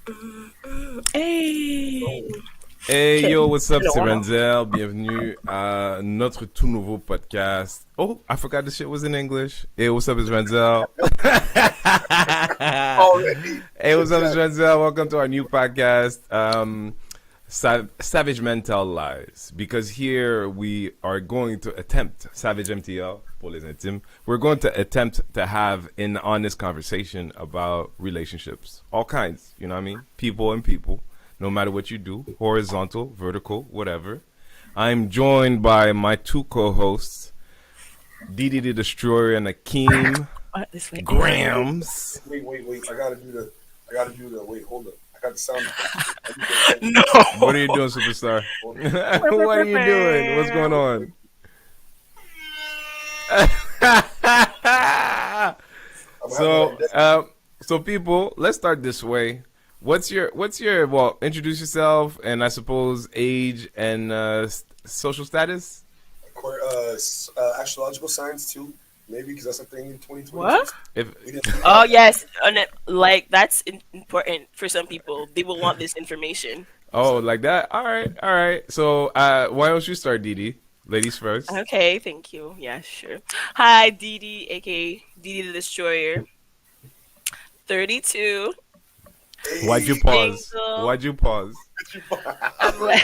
Hey. Hey Okay. yo, what's up, Hello, c'est hello. Renzel. Bienvenue à notre tout nouveau podcast. Oh, I forgot the shit was in English. Hey, what's up, it's Renzel. Already. Hey, what's up, it's Exactly. Renzel. Welcome to our new podcast, Savage Mental Lies. Because here we are going to attempt, Savage MTL, pour les intimes, we're going to attempt to have an honest conversation about relationships. All kinds, you know what I mean? People and people, no matter what you do, horizontal, vertical, whatever. I'm joined by my two co-hosts, Didi the Destroyer and Akeem What this way? Grams. Wait. I gotta do the. Wait, hold up. I got the sound effects. No. What are you doing, superstar? Hold What are you doing? What's going on? I'm gonna have so, it like that. so people, let's start this way. What's your well? Introduce yourself, and I suppose age and social status. Astrological science too, maybe because that's a thing in 2022. What? If We didn't do Oh that. yes, and like that's important for some people. They will want this information. oh, Exactly. like that. All right, all right. So, why don't you start, Didi? Ladies first. Okay, thank you. Yeah, sure. Hi, Didi, aka Didi the Destroyer. 32, Why'd you Hey, pause? single. Why'd you pause? I'm like,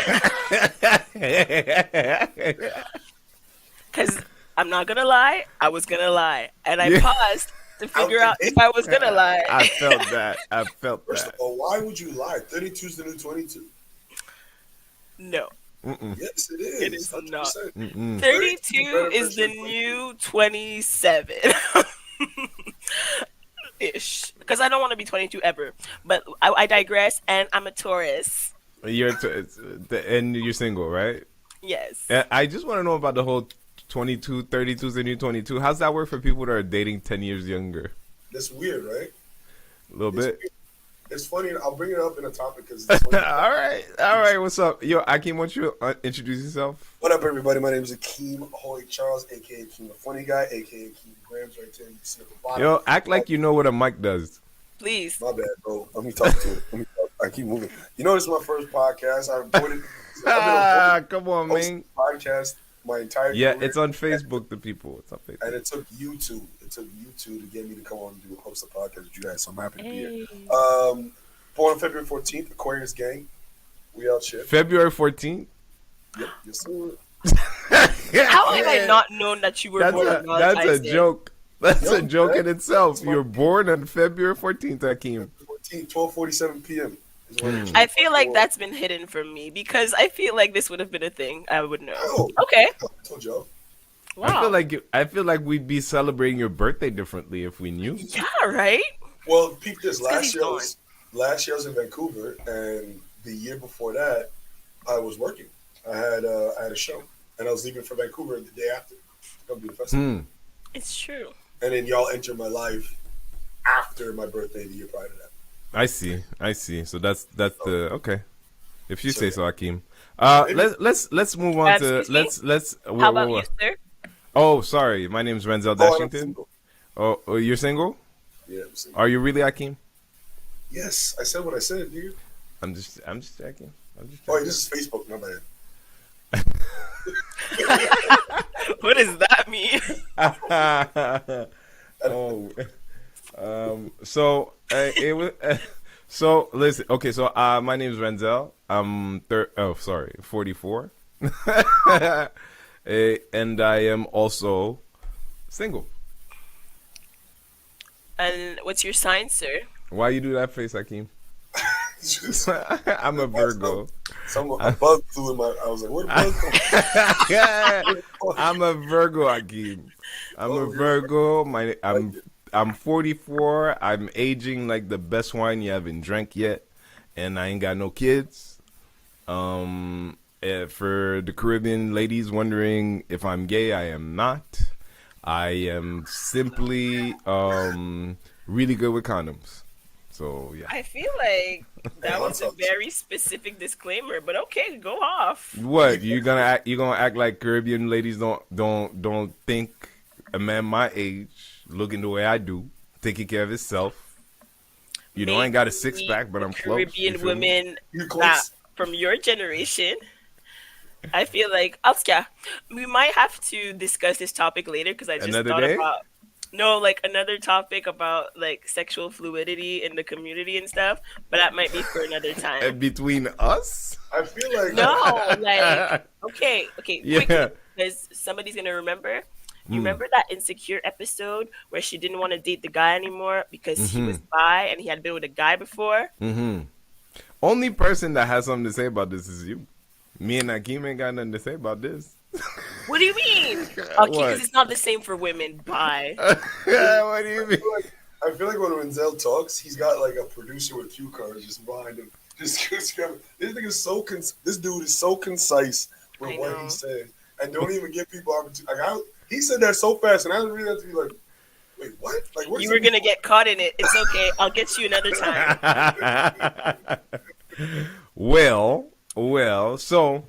because I'm not gonna lie. I was gonna lie, and I Yeah, paused to out figure the out if gate. I was gonna lie. I felt that. I felt First of that. all, why would you lie? 32 is the new 22. No, Mm-mm. Yes, it it is. is not. 100%. Mm-mm. 32 is a 32 better is version the of 22. new 27 ish. Because I don't want to be 22 ever. But I digress, and I'm a Taurus. And you're single, right? Yes. I just want to know about the whole 22, 32 is the new 22. How's that work for people that are dating 10 years younger? That's weird, right? A little It's bit. weird. It's funny. I'll bring it up in a topic because All it's funny. right, all right. What's up, yo? Akeem, why don't you introduce yourself? What up, everybody? My name is Akeem Hoy Charles, aka Akeem the Funny Guy, aka Akeem Grams, right there. You see at the bottom. Yo, act like you know what a mic does. Please. My bad, bro. Let me talk to it. Let me talk. I keep moving. You know, this is my first podcast. I've been avoiding Come on, hosting man. podcast my entire Yeah, career, it's on Facebook. The people, it's on and Facebook. it took you two. It took you two to get me to come on and do host a podcast with you guys. So I'm happy to be here. Hey. Born on February 14th, Aquarius gang. We out shit. February 14th. Yep. Yes, sir. How have I not known that you were That's born a on that's a Valentine's Day? joke. That's a Yo, joke man, in itself. it's my You're born on February 14th, Akeem. 14th, 12:47 p.m. is when Hmm. it I feel like that's been hidden from me because I feel like this would have been a thing. I would know. Oh, Okay. I told y'all. Wow. I feel like we'd be celebrating your birthday differently if we knew. Yeah, right? Well, peep this. It's because he's gone. Last year I was in Vancouver, and the year before that, I was working. I had a show, and I was leaving for Vancouver the day after to come do the festival. Hmm. It's true. And then y'all entered my life after my birthday the year prior to that. I see. I see. So that's So, the okay. If you so say yeah. so, Akeem. Maybe Let's move on to Excuse me? let's How about you, sir? Oh, sorry. My name's Renzel oh, I'm Dashington. single. Oh, you're single? Yeah, I'm single. Are you really, Akeem? Yes, I said what I said, dude. I'm just checking. I'm just Oh, checking. this is Facebook, not bad. What does that mean? Oh, so it was. So listen. Okay. So my name is Renzel. I'm 44, and I am also single. And what's your sign, sir? Why you do that face, Hakeem? Just I'm a Virgo. a bug flew in my. I was like, where the bug come from? I'm a Virgo, Hakeem. I'm a Oh, you're Virgo. I like it. I'm 44. I'm aging like the best wine you haven't drank yet, and I ain't got no kids. For the Caribbean ladies wondering if I'm gay, I am not. I am simply really good with condoms. So yeah. I feel like Hey, that hot was a sauce. very specific disclaimer, but okay, go off. What you gonna act like Caribbean ladies don't think a man my age looking the way I do, taking care of himself. You know, I ain't got a six maybe pack, but the I'm close. You Caribbean feel me? women You that close? from your generation. I feel like Oscar, we might have to discuss this topic later because I just Another thought day? about no, like another topic about like sexual fluidity in the community and stuff, but that might be for another time. And between us? I feel like No, like okay, Yeah. quickly because somebody's gonna remember. You Mm. remember that insecure episode where she didn't want to date the guy anymore because he was bi and he had been with a guy before? Only person that has something to say about this is you. Me and Akeem ain't got nothing to say about this. What do you mean? Okay, because What? it's not the same for women. Bi. What do you mean? I feel like when Renzel talks, he's got like a producer with cue cards just behind him. This thing is so this dude is so concise with I what know. he says, and don't even give people opportunity. He said that so fast, and I was really have to be like, wait, what? Like, what's You were gonna get caught in it. It's okay. I'll get you another time. Well, so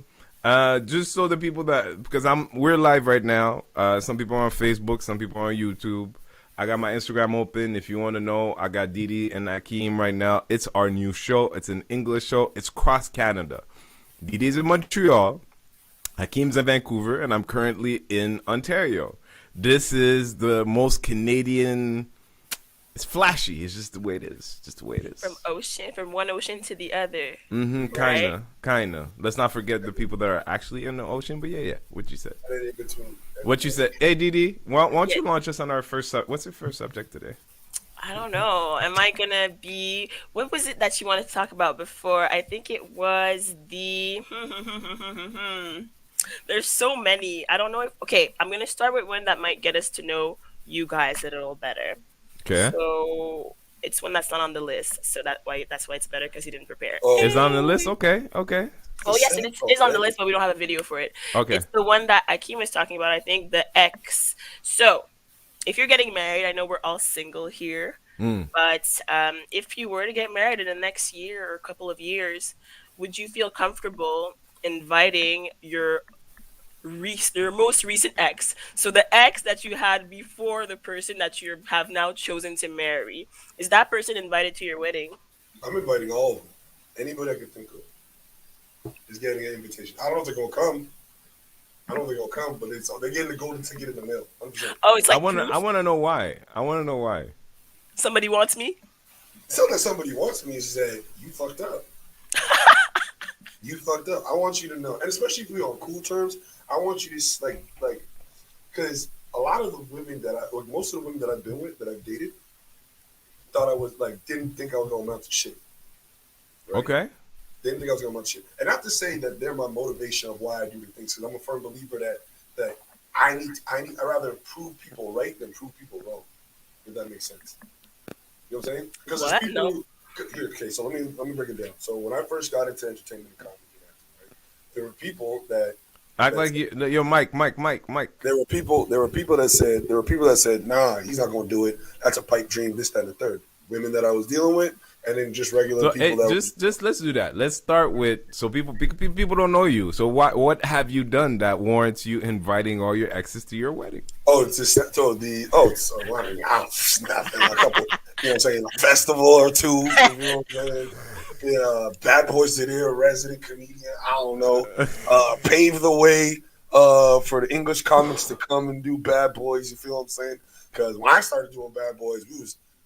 just so the people that because we're live right now. Some people are on Facebook, some people are on YouTube. I got my Instagram open. If you want to know, I got Didi and Akeem right now. It's our new show. It's an English show. It's cross Canada. Didi's in Montreal. Hakeem's in Vancouver, and I'm currently in Ontario. This is the most Canadian. It's flashy. It's just the way it is. Just the way it is. From one ocean to the other. Kinda, kinda. Let's not forget the people that are actually in the ocean. But yeah. What you said? in between? What you said? Hey, Didi, why don't you launch us on our first? What's your first subject today? I don't know. Am I gonna be? What was it that you wanted to talk about before? I think it was the. There's so many. I don't know if. Okay, I'm gonna start with one that might get us to know you guys a little better. Okay, So it's one that's not on the list. So that's why it's better because he didn't prepare. Oh, it's on the list. Okay. Oh yes, it is on the list, but we don't have a video for it. Okay. It's the one that Akeem was talking about. I think the X. So if you're getting married, I know we're all single here, but if you were to get married in the next year or a couple of years, would you feel comfortable inviting your most recent ex? So the ex that you had before the person that you have now chosen to marry, is that person invited to your wedding? I'm inviting all of them. Anybody I can think of is getting an invitation. I don't know if they're gonna come. But they're getting the golden ticket in the mail. 100%. Oh, it's I like wanna proof? know why. I wanna know why. Somebody wants me. So that somebody wants me is that you fucked up. You fucked up. I want you to know, and especially if we're on cool terms, I want you to because a lot of the women or most of the women that I've been with, that I've dated, thought I was didn't think I was gonna amount to shit. Right? Okay. Didn't think I was gonna amount to shit, and not to say that they're my motivation of why I do the things. Because I'm a firm believer that I rather prove people right than prove people wrong. If that makes sense. You know what I'm saying? Because there's What? people. No. Here, okay, so let me break it down. So when I first got into entertainment and comedy, right, there were people that Act like your Mike. there were people that said, nah, he's not gonna do it. That's a pipe dream. This, that, and the third. Women that I was dealing with, and then just regular So people just let's do that. Let's start with people don't know you. So what have you done that warrants you inviting all your exes to your wedding? it's just so the nothing, a couple, you know what I'm saying, a festival or two, you know what I'm saying? Yeah, Bad Boys did here, a resident comedian, I don't know, pave the way for the English comics to come and do Bad Boys, you feel what I'm saying? Because when I started doing Bad Boys,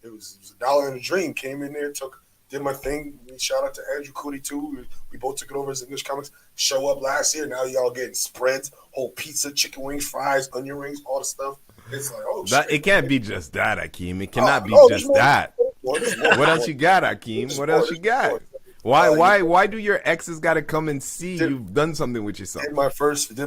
it was a dollar and a dream. Came in there, did my thing. Shout out to Andrew Cootie too. We both took it over as English comics. Show up last year. Now y'all getting spreads, whole pizza, chicken wings, fries, onion rings, all the stuff. It's like, oh shit. It can't be just that, Akeem. It cannot be there's just more. that. There's more. What else you got, Akeem? What else you got? Why do your exes got to come and see you've done something with yourself? Did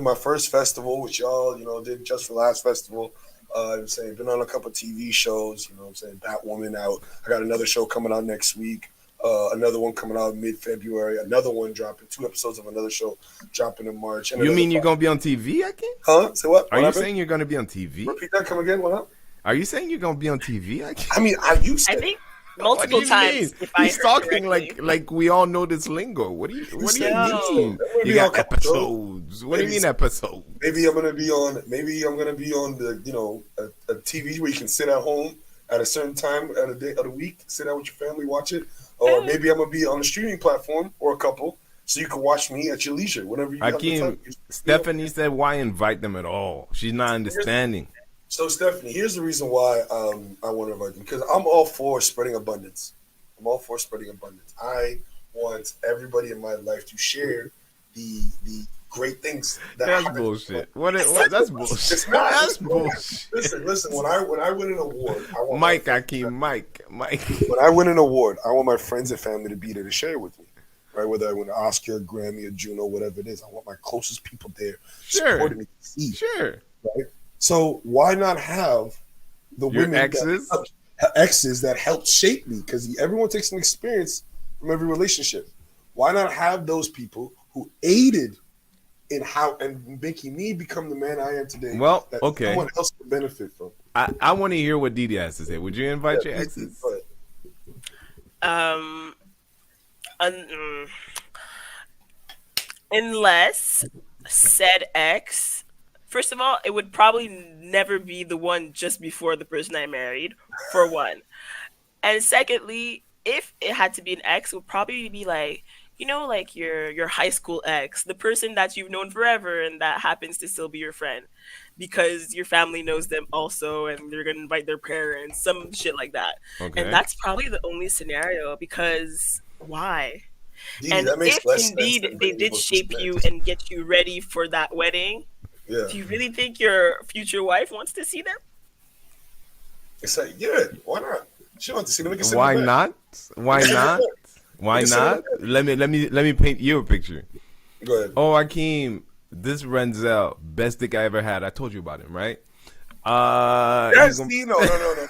my first festival, which y'all, did Just for Last festival. I'm saying, been on a couple of TV shows, you know what I'm saying, Batwoman out. I got another show coming out next week. Another one coming out mid-February. Another one dropping, 2 episodes of another show dropping in March. You mean you're going to be on TV, Akeem? Huh? Say what? Are you saying you're going to be on TV? Repeat that, come again, what up? Are you saying you're going to be on TV, Akeem? I mean, I used to. I think What do multiple you times. mean? If I He's heard talking correctly. like we all know this lingo. What do you No. mean? You got episodes. What do you Maybe- mean episodes? Maybe I'm gonna be on the a TV where you can sit at home at a certain time at a day of the week. Sit down with your family, watch it, or maybe I'm gonna be on a streaming platform or a couple, so you can watch me at your leisure whenever you have the time. Hakeem, Stephanie said, "Why invite them at all?" She's not understanding. So Stephanie, here's the reason why I want to invite them, because I'm all for spreading abundance. I'm all for spreading abundance. I want everybody in my life to share the great things that That's happen. bullshit. What? That's bullshit. It's not. That's bullshit. Listen. When I win an award, I want Mike, Hakeem, Mike. when I win an award, I want my friends and family to be there to share with me. Right, whether I win an Oscar, a Grammy, a Juno, whatever it is, I want my closest people there supporting me. Sure. Right. So why not have the Your women exes? exes that helped shape me? Because everyone takes an experience from every relationship. Why not have those people who aided in how and making me become the man I am today? Well, that okay. someone else can benefit from. I want to hear what Didi has to say. Would you invite your exes? Unless said ex, first of all, it would probably never be the one just before the person I married, for one. And secondly, if it had to be an ex, it would probably be like, like your high school ex, the person that you've known forever and that happens to still be your friend because your family knows them also and they're gonna invite their parents, some shit like that. Okay. And that's probably the only scenario because why? Didi, And that makes if less sense indeed than they bringing did people shape to you sex. and get you ready for that wedding, Yeah. do you really think your future wife wants to see them? It's like, yeah, why not? She wants to see them. We can sit Why in the back. not? Why not? Why not? Let me paint you a picture. Go ahead. Oh, Hakeem, this Renzel, best dick I ever had. I told you about him, right? Yes, he's no. No.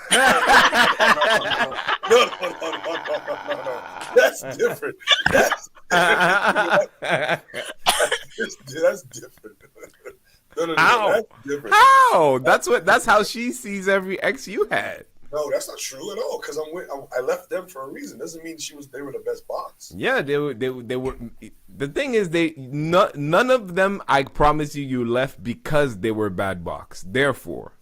That's different. That's different. No. How? That's different. How? That's how she sees every ex you had. No, that's not true at all. Because I left them for a reason. Doesn't mean they were the best box. Yeah, they were. The thing is, none of them. I promise you left because they were bad box. Therefore,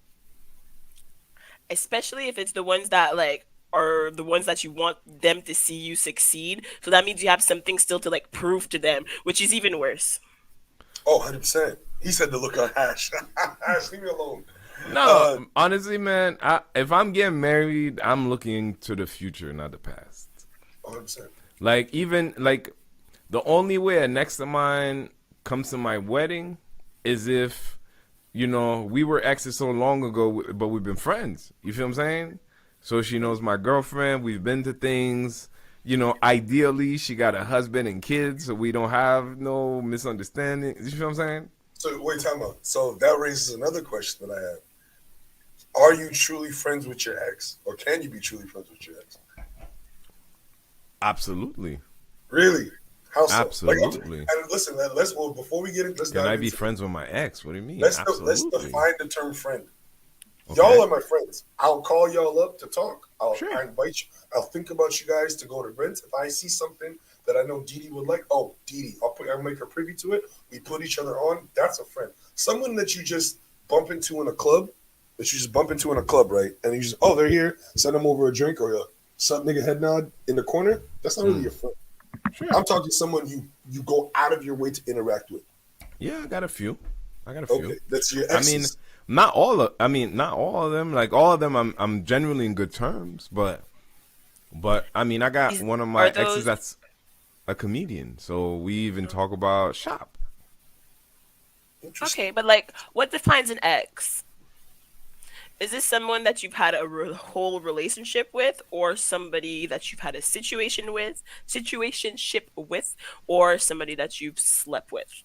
Especially if it's the ones that like are the ones that you want them to see you succeed. So that means you have something still to like prove to them, which is even worse. Oh, 100%. He said to look at Hash. Hash, leave me alone. no. Honestly, man, if I'm getting married, I'm looking to the future, not the past. 100%. Like even like the only way a next of mine comes to my wedding is if we were exes so long ago, but we've been friends. You feel what I'm saying? So she knows my girlfriend. We've been to things. Ideally, she got a husband and kids, so we don't have no misunderstanding. You feel what I'm saying? So wait, time out. So that raises another question that I have. Are you truly friends with your ex, or can you be truly friends with your ex? Absolutely. Really? How so? Absolutely. And listen, let's before we get into let's Can dive I be into- friends with my ex? What do you mean? let's Absolutely. define the term friend. Okay. Y'all are my friends. I'll call y'all up to talk. I invite you. I'll think about you guys to go to Brent. If I see something that I know Didi would like, Didi, I'll make her privy to it. We put each other on. That's a friend. Someone that you just bump into in a club, right? And you just, they're here. Send them over a drink or a some nigga head nod in the corner. That's not really a friend. Sure. I'm talking someone you go out of your way to interact with. Yeah, I got a few. Okay, that's your I mean, exes. not all of them. Like all of them, I'm genuinely in good terms. But I mean, I got one of my Are those- exes that's a comedian, so we even talk about shop. Interesting. Okay, but like, what defines an ex? Is this someone that you've had a whole relationship with, or somebody that you've had a situationship with, or somebody that you've slept with?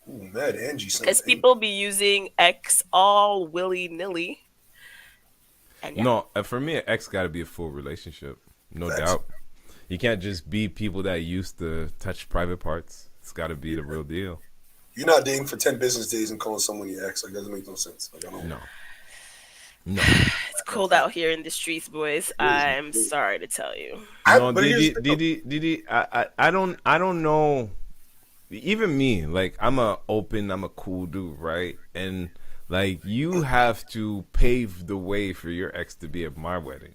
Ooh, Mad Angie. Because people be using ex all willy nilly. No, for me, an ex got to be a full relationship, no doubt. You can't just be people that used to touch private parts. It's got to be the real deal. You're not dating for 10 business days and calling someone your ex. Like, doesn't make no sense. Like, I don't know. No. It's cold out here in the streets, boys. I'm sorry to tell you. No, Didi, I don't know. Even me, like I'm a cool dude, right? And like you have to pave the way for your ex to be at my wedding.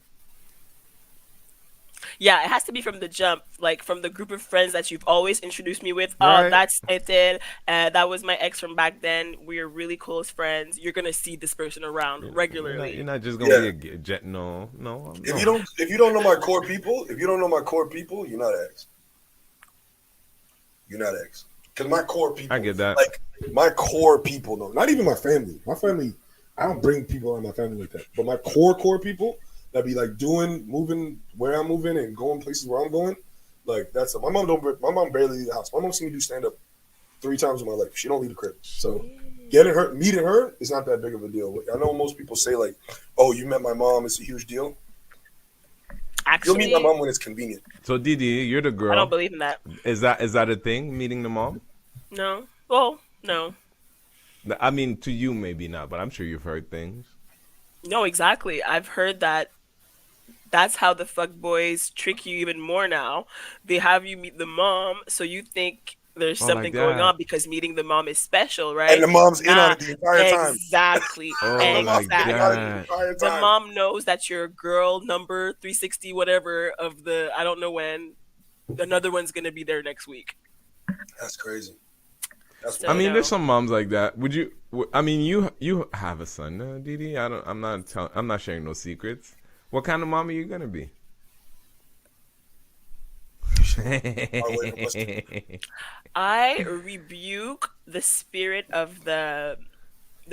Yeah, it has to be from the jump, like from the group of friends that you've always introduced me with. Oh, Right. that's MTL. That was my ex from back then. We're really close friends. You're gonna see this person around You're regularly. not just gonna be Yeah. a jet. No, no, If no. you don't know my core people, if you don't know my core people, you're not ex. You're not ex. Because my core I people, get that. like my core people, no, not even my family. My family, I don't bring people in my family like that. But my core people that be like moving where I'm moving and going places where I'm going, like that's my mom don't. My mom barely leave the house. My mom seen me do stand up 3 times in my life. She don't leave the crib. So meeting her is not that big of a deal. I know most people say like, "Oh, you met my mom. It's a huge deal." You'll meet my Actually, mom when it's convenient. So Didi, you're the I don't girl. believe in that. Is that a thing? Meeting the mom? No. Well, no. I mean, to you maybe not, but I'm sure you've heard things. No, exactly. I've heard that that's how the fuck boys trick you even more now. They have you meet the mom, so you think there's Oh, like something going that. on because meeting the mom is special, And right? the mom's in on Nah, it the entire time. exactly. Oh, The mom's like in on it the Exactly. that. entire The time. mom knows that you're girl number 360, whatever, of the, I don't know when. Another one's going to be there next week. That's crazy. That's I So, wild. mean, there's no. some moms like that. Would you? I mean, you have a son, Didi. I don't. I'm not sharing no secrets. What kind of mom are you gonna be? Our way to question. I rebuke the spirit of the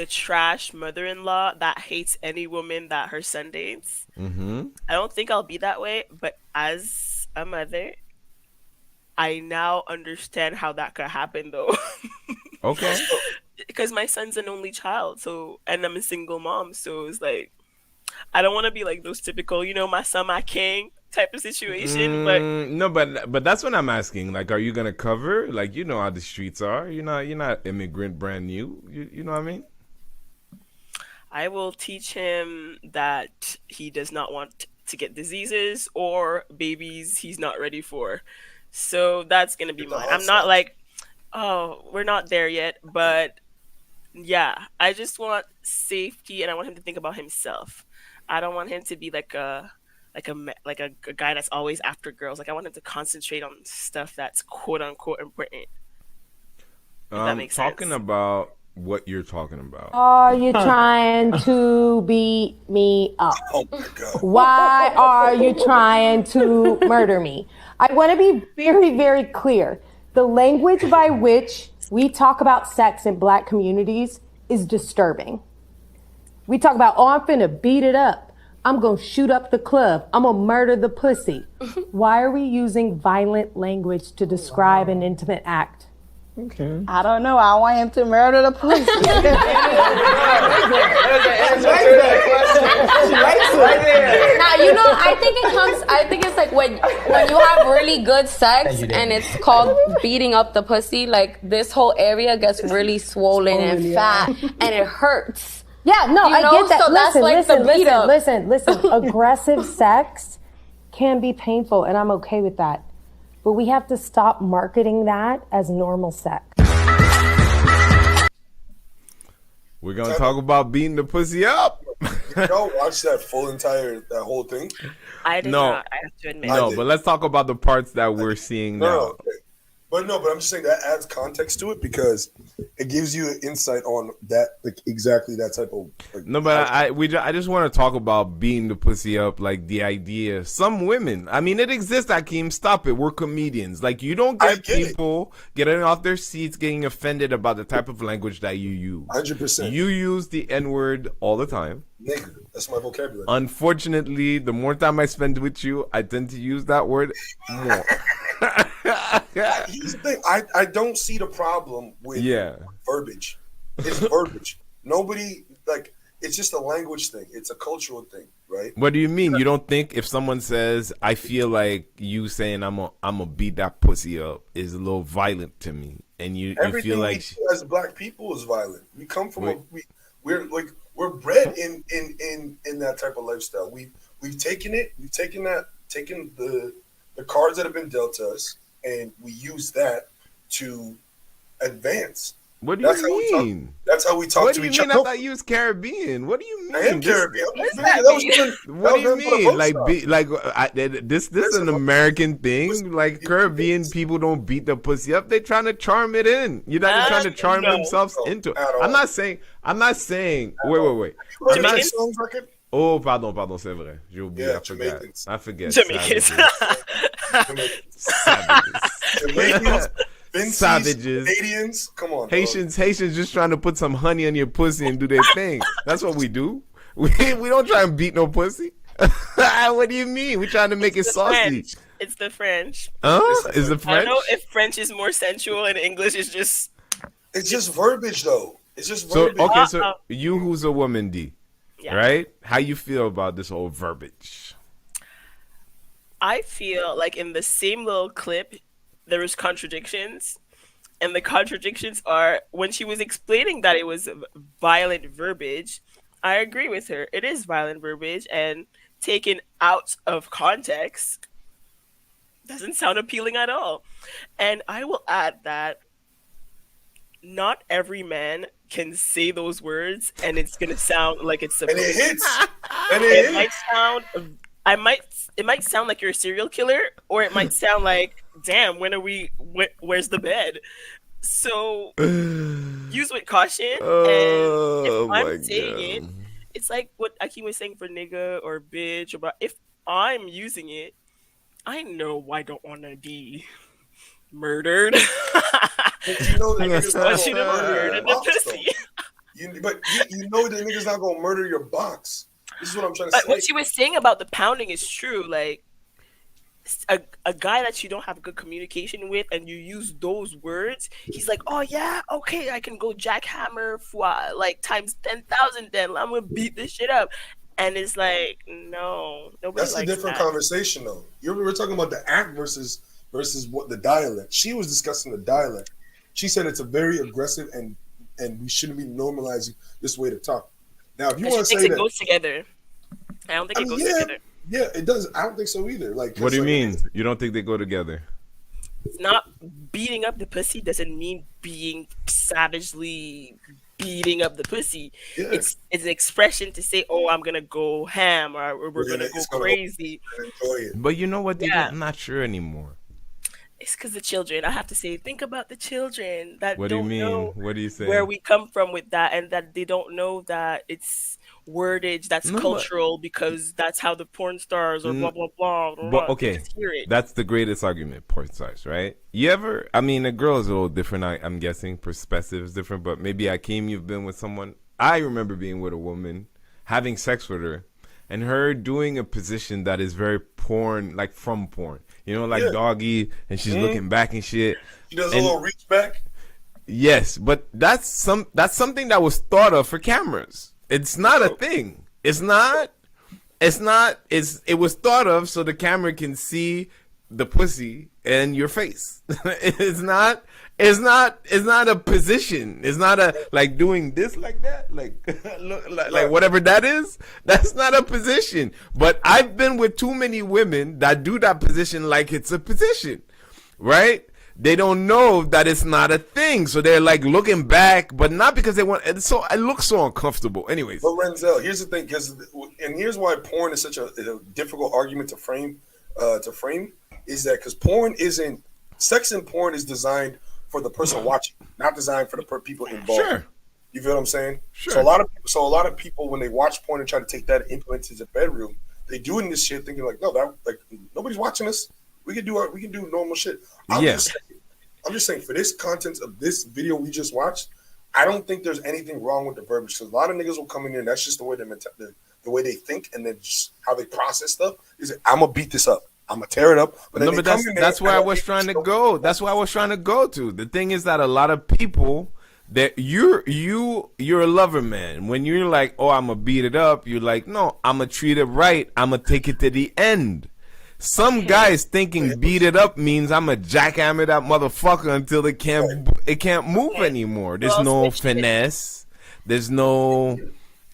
trash mother-in-law that hates any woman that her son dates. Mm-hmm. I don't think I'll be that way, but as a mother, I now understand how that could happen though. How Okay. so? Because my son's an only child, so and I'm a single mom, so it's like I don't want to be like those typical, my son, my king type of situation, but No, but that's what I'm asking. Like, are you gonna cover? Like, you know how the streets are. You're not immigrant, brand new. You know what I mean? I will teach him that he does not want to get diseases or babies he's not ready for. So that's going to be Get the mine. I'm not onslaught. like, oh, we're not there yet, but yeah, I just want safety and I want him to think about himself. I don't want him to be like a guy that's always after girls. Like I want him to concentrate on stuff that's quote unquote important, if that makes Talking sense. about what you're talking about. Are you trying to beat me up? Oh my god. Why are you trying to murder me? I want to be very, very clear. The language by which we talk about sex in black communities is disturbing. We talk about, oh, I'm finna beat it up. I'm gonna shoot up the club. I'm gonna murder the pussy. Why are we using violent language to describe an intimate act? I don't know. I want him to murder the pussy. Now, I think it's like when you have really good sex and it's called beating up the pussy, like this whole area gets really swollen and fat and it hurts. Yeah, no, You I know? get that. So that's like the beat up. Listen. Aggressive sex can be painful, and I'm okay with that. But we have to stop marketing that as normal sex. We're gonna talk about beating the pussy up. Y'all watch that whole thing? I did No. not, I have to admit. No, did. but let's talk about the parts that we're seeing now. No. Okay. But I'm just saying that adds context to it because it gives you an insight on that, like exactly that type of. Like, No, but I just want to talk about beating the pussy up, like the idea. Some women, I mean, it exists. Akeem, stop it. We're comedians. Like you don't I get get it. people getting off their seats, getting offended about the type of language that you use. 100%. You use the N word all the time. Nigga, that's my vocabulary. Unfortunately, the more time I spend with you, I tend to use that word more. Here's the thing. I don't see the problem with Yeah. verbiage. It's verbiage. Nobody like it's just a language thing. It's a cultural thing, right? What do you mean? You don't think if someone says, "I feel like you saying I'm a beat that pussy up" is a little violent to me, and you Everything feel we like do as black people is violent. We come from Wait. we're bred in that type of lifestyle. We've taken the cards that have been dealt to us, and we use that to advance. what do you That's how we talk. mean? That's how we talk What to do you each mean? other. I thought you was Caribbean. What do you mean? I am This- Caribbean. does That that was mean? done- What that do you was done for the mean? vote Like, stop. this is Listen, an bro. American thing. Listen, Like, Caribbean people don't beat the pussy up. They're trying to charm it in. You're not trying to charm No. themselves No, into it. at all. I'm not saying. Wait. You heard Jamaicans? that song, record? Oh, pardon, c'est vrai. J'ai oublié. Yeah, I forget. Jamaicans. I forget. Jamaicans. Savages. Jamaicans, Vincies, Savages. Canadians. Come on, Haitians just trying to put some honey on your pussy and do their thing. That's what we do. We don't try and beat no pussy. What do you mean? We trying to make it The saucy. French. It's the French. Huh? Is it I French? don't know if French is more sensual and English is just. It's just verbiage, though. It's just So verbiage. okay, so Uh-oh. you who's a woman, D, Yeah. right? How you feel about this whole verbiage? I feel like in the same little clip, there was contradictions, and the contradictions are when she was explaining that it was violent verbiage. I agree with her. It is violent verbiage, and taken out of context, doesn't sound appealing at all. And I will add that not every man can say those words, and it's gonna sound like it's And supposed. it hits. And It it might hits. sound it might sound like you're a serial killer, or it might sound like, damn, where's the bed? So use with caution. And Oh if my I'm saying it, God. it's like what Aki was saying for nigga or bitch, or if I'm using it, I know I don't want to be murdered. But you know the I niggas just not want you gonna to murder murder your the box, pussy. though. But you know the niggas not gonna murder your box. This is what I'm trying to But say. what she was saying about the pounding is true. Like a guy that you don't have good communication with, and you use those words, he's like, "Oh yeah, okay, I can go jackhammer like times 10,000. Then I'm gonna beat this shit up." And it's like, no, nobody That's a likes different that. conversation, though. We're talking about the act versus what the dialect. She was discussing the dialect. She said it's a very aggressive and we shouldn't be normalizing this way to talk. Now, if you And she want to thinks say it that, goes together. I don't think it goes together. yeah, it does. I don't think so either. Like, What do you like, mean? You don't think they go together? It's not beating up the pussy doesn't mean being savagely beating up the pussy. Yeah. It's an expression to say, "Oh, I'm gonna go ham," or "We're gonna go it's gonna go- crazy." Enjoy it. But you know what? They Yeah. I'm not sure anymore. It's because the children. I have to say, think about the children that What do you don't mean? know What do you say? where we come from with that, and that they don't know that it's wordage that's No, but- cultural because that's how the porn stars or blah blah blah. blah, But blah. They okay, just hear it. that's the greatest argument, porn stars, right? You ever? I mean, a girl is a little different. I'm guessing perspective is different, but maybe Akeem, you've been with someone. I remember being with a woman, having sex with her, and her doing a position that is very porn, like from porn. You know, like Yeah. doggy, and she's looking back and shit. She does a And- little reach back. Yes, but that's something that was thought of for cameras. It's not a thing. It was thought of so the camera can see the pussy and your face. It's not a position. It's not a like doing this like that, like look, like whatever that is. That's not a position. But I've been with too many women that do that position like it's a position, right? They don't know that it's not a thing, so they're like looking back, but not because they want. And so it looks so uncomfortable. Anyways, But Renzel, here's the thing, and here's why porn is such a difficult argument to frame. Is that because sex and porn is designed for the person watching, not designed for the people involved. Sure. You feel what I'm saying? Sure. So a lot of people when they watch porn and try to take that and implement it to the bedroom, they doing this shit thinking like, no, that like nobody's watching us. We can do normal shit. I'm just saying for this content of this video we just watched, I don't think there's anything wrong with the verbiage because a lot of niggas will come in here and that's just the way the way they think and then just how they process stuff. Is like, I'm gonna beat this up. I'm gonna tear it up. But no, but that's where I was trying to go. That's where I was trying to go to. The thing is that a lot of people that you're a lover man. When you're like, oh, I'm gonna beat it up, you're like, no, I'm gonna treat it right. I'm gonna take it to the end. Some guys thinking beat it up means I'm a jackhammer that motherfucker until it can't move anymore. There's Well, no switch it. finesse. There's no.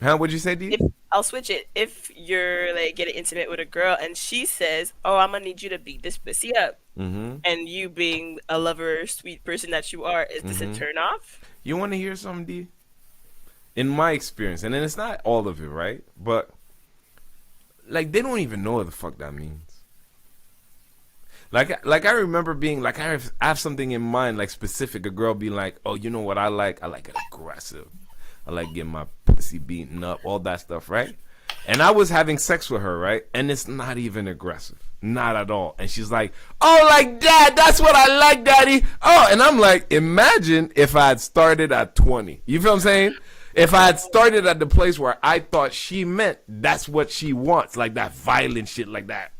What'd you say, D? I'll switch it. If you're like getting intimate with a girl and she says, "Oh, I'm gonna need you to beat this pussy up," and you being a lover, sweet person that you are, is this a turn off? You want to hear something, D? in my experience, and then it's not all of it, right? But like they don't even know what the fuck that means. Like I remember being like I have something in mind, like specific. A girl be like, "Oh, you know what I like? I like it aggressive. I like getting my pussy beaten up, all that stuff, right?" And I was having sex with her, right? And it's not even aggressive, not at all. And she's like, "Oh, like that? That's what I like, daddy." Oh, and I'm like, imagine if I had started at 20. You feel what I'm saying? If I had started at the place where I thought she meant that's what she wants, like that violent shit, like that.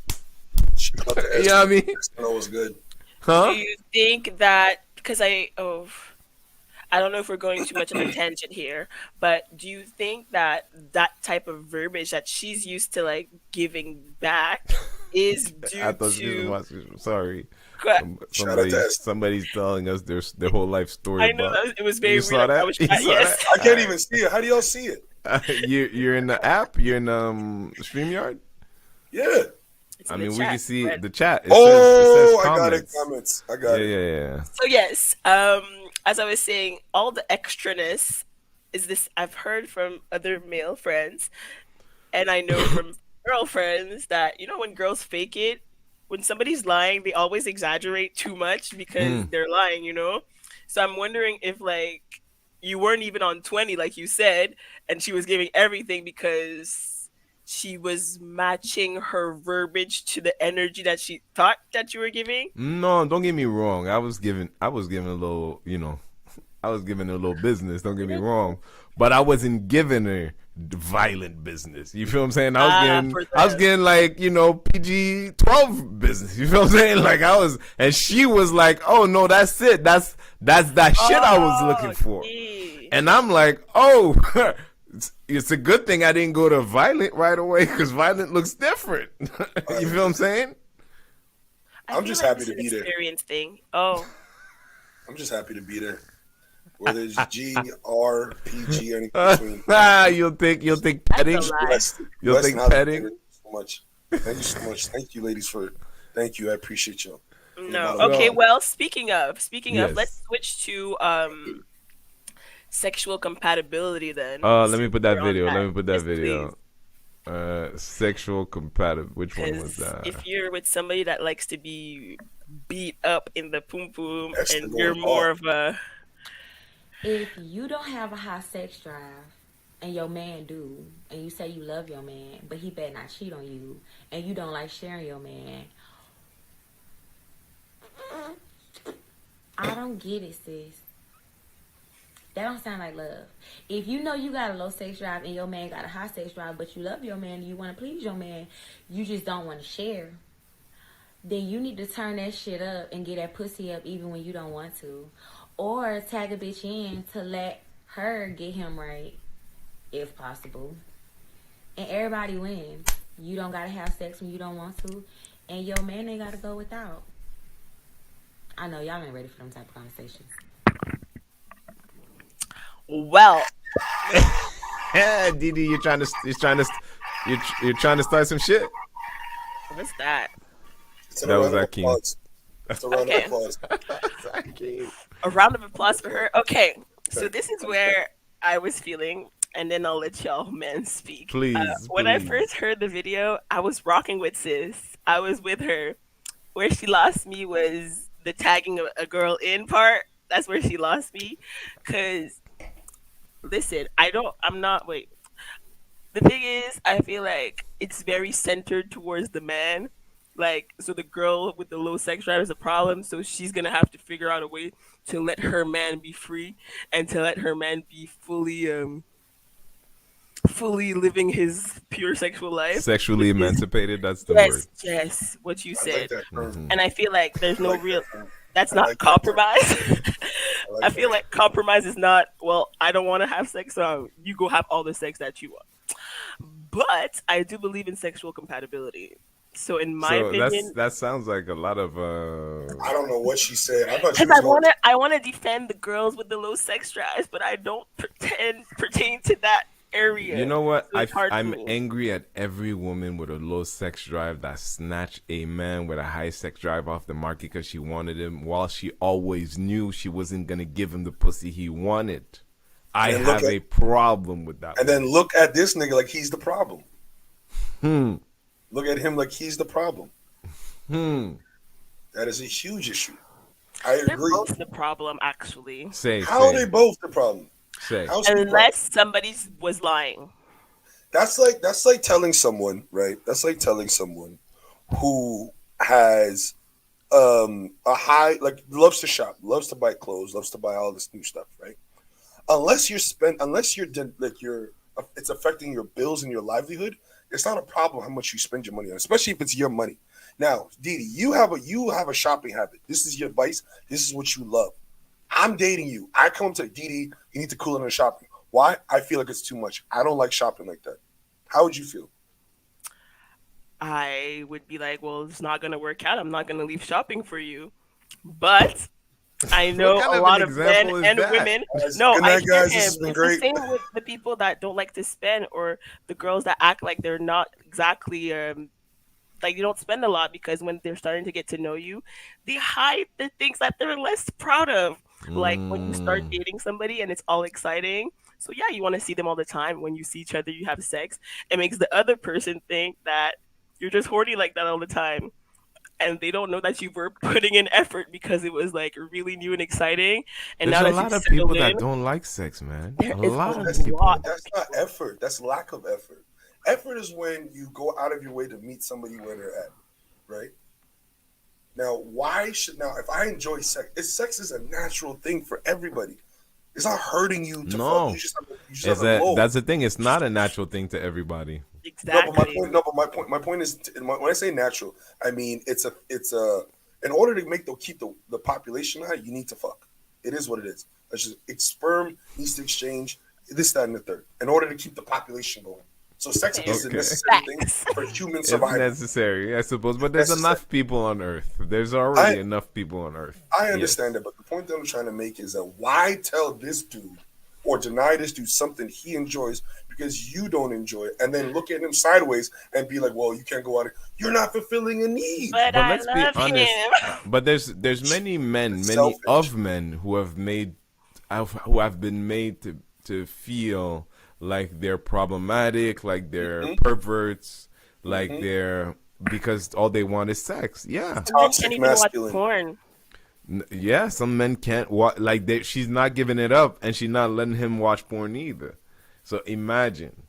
You know what I mean? That was good. Huh? Do you think that because I don't know if we're going too much of a tangent here, but do you think that that type of verbiage that she's used to like giving back is I due thought she was to? watching. Sorry. Shout out to Esther. Somebody's telling us their whole life story. I know about. it was very You weird. saw that? I was You saw yes. I can't even see it. How do y'all see it? You're in the app. You're in StreamYard. Yeah. It's I in the mean, we chat, can see Fred. the chat. It Oh, says I got it. comments. Comments. I got it. Yeah. So yes, as I was saying, all the extraness is this. I've heard from other male friends, and I know from girlfriends that when girls fake it, when somebody's lying, they always exaggerate too much because they're lying. So I'm wondering if like you weren't even on 20, like you said, and she was giving everything because she was matching her verbiage to the energy that she thought that you were giving. No, don't get me wrong. I was giving a little, I was giving her a little business. Don't get me wrong, but I wasn't giving her violent business. You feel what I'm saying? I was getting like PG-12 business. You feel what I'm saying? Like and she was like, "Oh no, that's it. That's that shit I was looking for." Gee. And I'm like, "Oh." It's a good thing I didn't go to violent right away because violent looks different. You feel what I'm saying? I'm just happy to be there. Experience thing. Oh, I'm just happy to be there. Whether it's G, R, PG, anything between. You'll think petting. That's a lie. You'll think petting. Thank you so much. Thank you so much. Thank you, ladies, thank you. I appreciate y'all. no. Okay. Well, speaking of, Yes. let's switch to sexual compatibility then. Let me put that We're on video. that. Let me put that Yes, video. Sexual compatible. Which one was 'Cause that? if you're with somebody that likes to be beat up in the poom poom, That's and the you're going more hard. of a If you don't have a high sex drive and your man do, and you say you love your man, but he better not cheat on you, and you don't like sharing your man, I don't get it, sis. That don't sound like love. If you know you got a low sex drive and your man got a high sex drive, but you love your man and you want to please your man, you just don't want to share, then you need to turn that shit up and get that pussy up even when you don't want to. Or tag a bitch in to let her get him right, if possible. And everybody wins. You don't gotta have sex when you don't want to, and your man ain't gotta go without. I know y'all ain't ready for them type of conversations. well. Yeah, Didi, you're trying to start some shit. What's that? It's a That was round of Akeem. applause. It's a round Okay. of applause. A round of applause for her. Okay, so this is where I was feeling, and then I'll let y'all men speak. Please, When I please. first heard the video, I was rocking with sis. I was with her. Where she lost me was the tagging a girl in part. That's where she lost me. Cause listen, wait. The thing is, I feel like it's very centered towards the man. Like, so the girl with the low sex drive is a problem, so she's gonna have to figure out a way to let her man be free and to let her man be fully living his pure sexual life. Sexually emancipated. That's the Yes, word. yes, what you I said. like that term. And I feel like there's no I like real. that term. That's I not like that compromise. like I feel that. like compromise is not. Well, I don't want to have sex, so you go have all the sex that you want. But I do believe in sexual compatibility. So in my opinion, that sounds like a lot of I don't know what she said. I thought she because was going. I wanna defend the girls with the low sex drives, but I don't pertain to that area. You know what? So it's hard for I'm me. angry at every woman with a low sex drive that snatched a man with a high sex drive off the market because she wanted him, while she always knew she wasn't gonna give him the pussy he wanted. I then have a problem with that. and then look at this nigga like he's the problem. Hmm. Look at him like he's the problem. Hmm. That is a huge issue. I They're agree. both the problem, actually. How are they both the problem? Say. How's the problem? Unless somebody was lying. That's like telling someone, right? That's like telling someone who has a high, like, loves to shop, loves to buy clothes, loves to buy all this new stuff, right? Unless you're it's affecting your bills and your livelihood, it's not a problem how much you spend your money on, especially if it's your money. Now, Didi, you have a shopping habit. This is your vice. This is what you love. I'm dating you. I come to Didi, you need to cool it on shopping. Why? I feel like it's too much. I don't like shopping like that. How would you feel? I would be like, well, it's not going to work out. I'm not going to leave shopping for you. But I know kind a of lot an of men example is and that? women. Guys, No, good I night, hear guys. This him. has been It's great. the same with the people that don't like to spend, or the girls that act like they're not exactly like you don't spend a lot, because when they're starting to get to know you, they hide the things that they're less proud of. Like when you start Mm. dating somebody and it's all exciting. So yeah, you want to see them all the time. When you see each other, you have sex. It makes the other person think that you're just horny like that all the time. And they don't know that you were putting in effort because it was like really new and exciting. And There's now a that you've lot of people settled in, that don't like sex, man. there A is lot a of That's people. lot. that's not effort. That's lack of effort. Effort is when you go out of your way to meet somebody where they're at, right? Now, if I enjoy sex is a natural thing for everybody. It's not hurting you to fuck. No, You just is have a that glow. that's the thing? It's not a natural thing to everybody. Exactly. My point is, when I say natural, I mean it's a. In order to keep the population high, you need to fuck. It is what it is. That's just sperm needs to exchange this, that, and the third in order to keep the population going. So sex is a Okay. necessary thing Facts. for human It's survival. necessary, I suppose, but there's Necessary. enough people on Earth. There's already I enough people on Earth. I understand that, but the point that I'm trying to make is that why tell this dude or deny this dude something he enjoys because you don't enjoy it, and then look at him sideways and be like, "Well, you can't go out. You're not fulfilling a need." But But I let's be love honest. him. But there's many men, It's many selfish. of men who have been made to feel like they're problematic, like they're perverts, like they're because all they want is sex. Yeah, Men Toxic can't even watch masculine. porn. Yeah. Some men can't watch. Like she's not giving it up, and she's not letting him watch porn either. So imagine.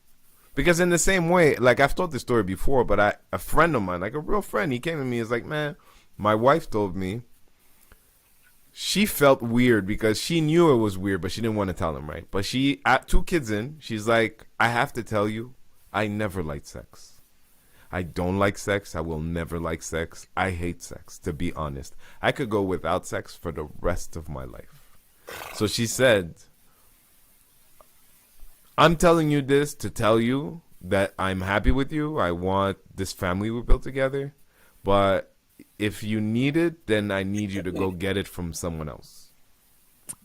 Because in the same way, like I've told this story before, but a friend of mine, like a real friend, he came to me and was like, man, my wife told me she felt weird because she knew it was weird, but she didn't want to tell him, right? But she, at 2 kids in, she's like, I have to tell you, I never liked sex. I don't like sex. I will never like sex. I hate sex, to be honest. I could go without sex for the rest of my life. So she said, I'm telling you this to tell you that I'm happy with you. I want this family we built together. But if you need it, then I need you to go get it from someone else.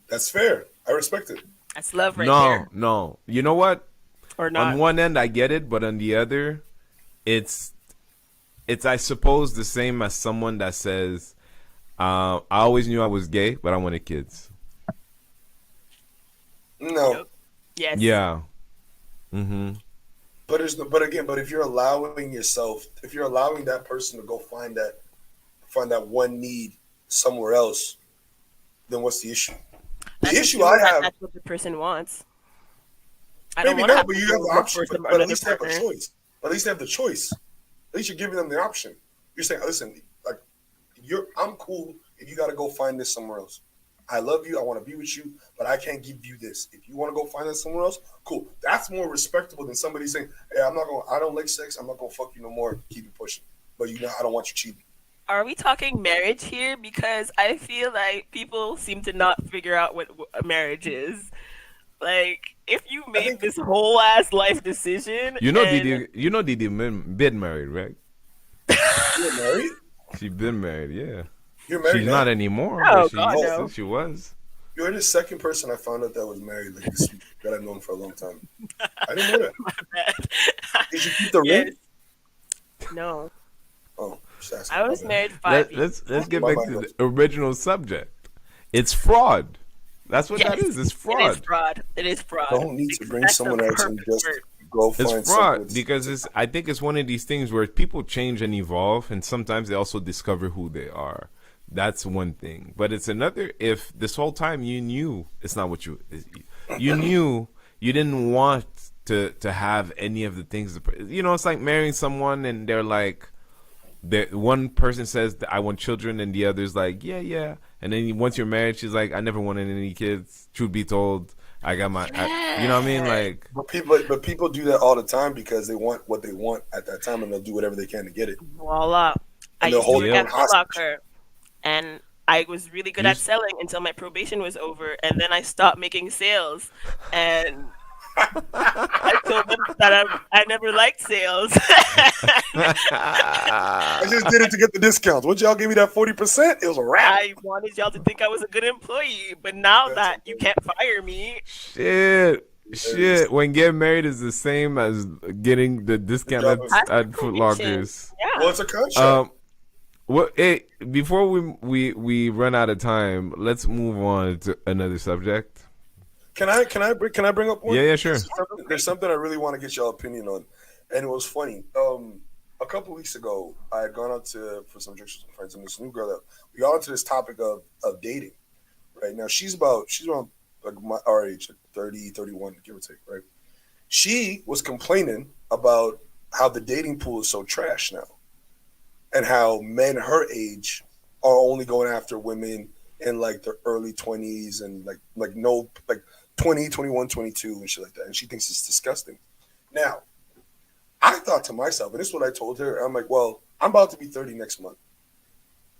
That's fair. I respect it. That's love right No, there. no. You know what? Or not. On one end, I get it. But on the other, it's I suppose, the same as someone that says, I always knew I was gay, but I wanted kids. No, Yes. Yeah. Mm-hmm. but if you're allowing yourself, if you're allowing that person to go find that one need somewhere else, then what's the issue? The That's issue assuming I that have, that's what the person wants. I don't maybe want to not, have but to you go have the look option. for some But at another least they have a partner. choice. At least they have the choice. At least you're giving them the option. You're saying, listen, like I'm cool if you got to go find this somewhere else. I love you. I want to be with you, but I can't give you this. If you want to go find this somewhere else, cool. That's more respectable than somebody saying, "Hey, I don't like sex. I'm not going to fuck you no more. Keep it pushing." But I don't want you cheating. Are we talking marriage here? Because I feel like people seem to not figure out what a marriage is. Like, if you made this whole ass life decision, You know, and Didi been married, right? You're married. She been married, yeah. You're married She's now? not anymore, Oh, but God, no. she was. You're the second person I found out that was married like this week that I've known for a long time. I didn't know that. my bad. Did you keep the Yes. ring? No, Oh, just asking. I was My bad. married 5 years. Let's get My back bad. to the original subject. It's fraud. That's what that is. It's It is fraud. fraud. It is fraud. Don't need to bring That's the someone else and perfect just word. go It's find fraud something. because it's. I think it's one of these things where people change and evolve, and sometimes they also discover who they are. That's one thing, but it's another if this whole time you knew it's not what you knew you didn't want to have any of the things. It's like marrying someone and they're like, one person says that I want children and the other's like, yeah, yeah, and then once you're married, she's like, I never wanted any kids. Truth be told, I got you know what I mean? Like, But people do that all the time because they want what they want at that time, and they'll do whatever they can to get it. Voila. I And they'll used to hold work it at on Foot hostage. Locker, and I was really good You at s- selling until my probation was over, and then I stopped making sales. And I told them that I never liked sales. I just did it to get the discounts. Once y'all give me that 40%, it was a wrap. I wanted y'all to think I was a good employee, but now That's that you okay. can't fire me, shit. When getting married is the same as getting the discount job is- at Foot probation. Lockers. Yeah. Well, it's a contract. What? Hey, before we run out of time, let's move on to another subject. Can I bring up one? Yeah, sure. There's something I really want to get your opinion on, and it was funny. A couple weeks ago, I had gone out for some drinks with some friends, and this new girl that we got onto this topic of dating. Right now, she's around like our age, like 30, 31, give or take. Right? She was complaining about how the dating pool is so trash now, and how men her age are only going after women in like their early 20s and like no like 20, 21, 22 and shit like that. And she thinks it's disgusting. Now, I thought to myself, and this is what I told her, I'm like, well, I'm about to be 30 next month.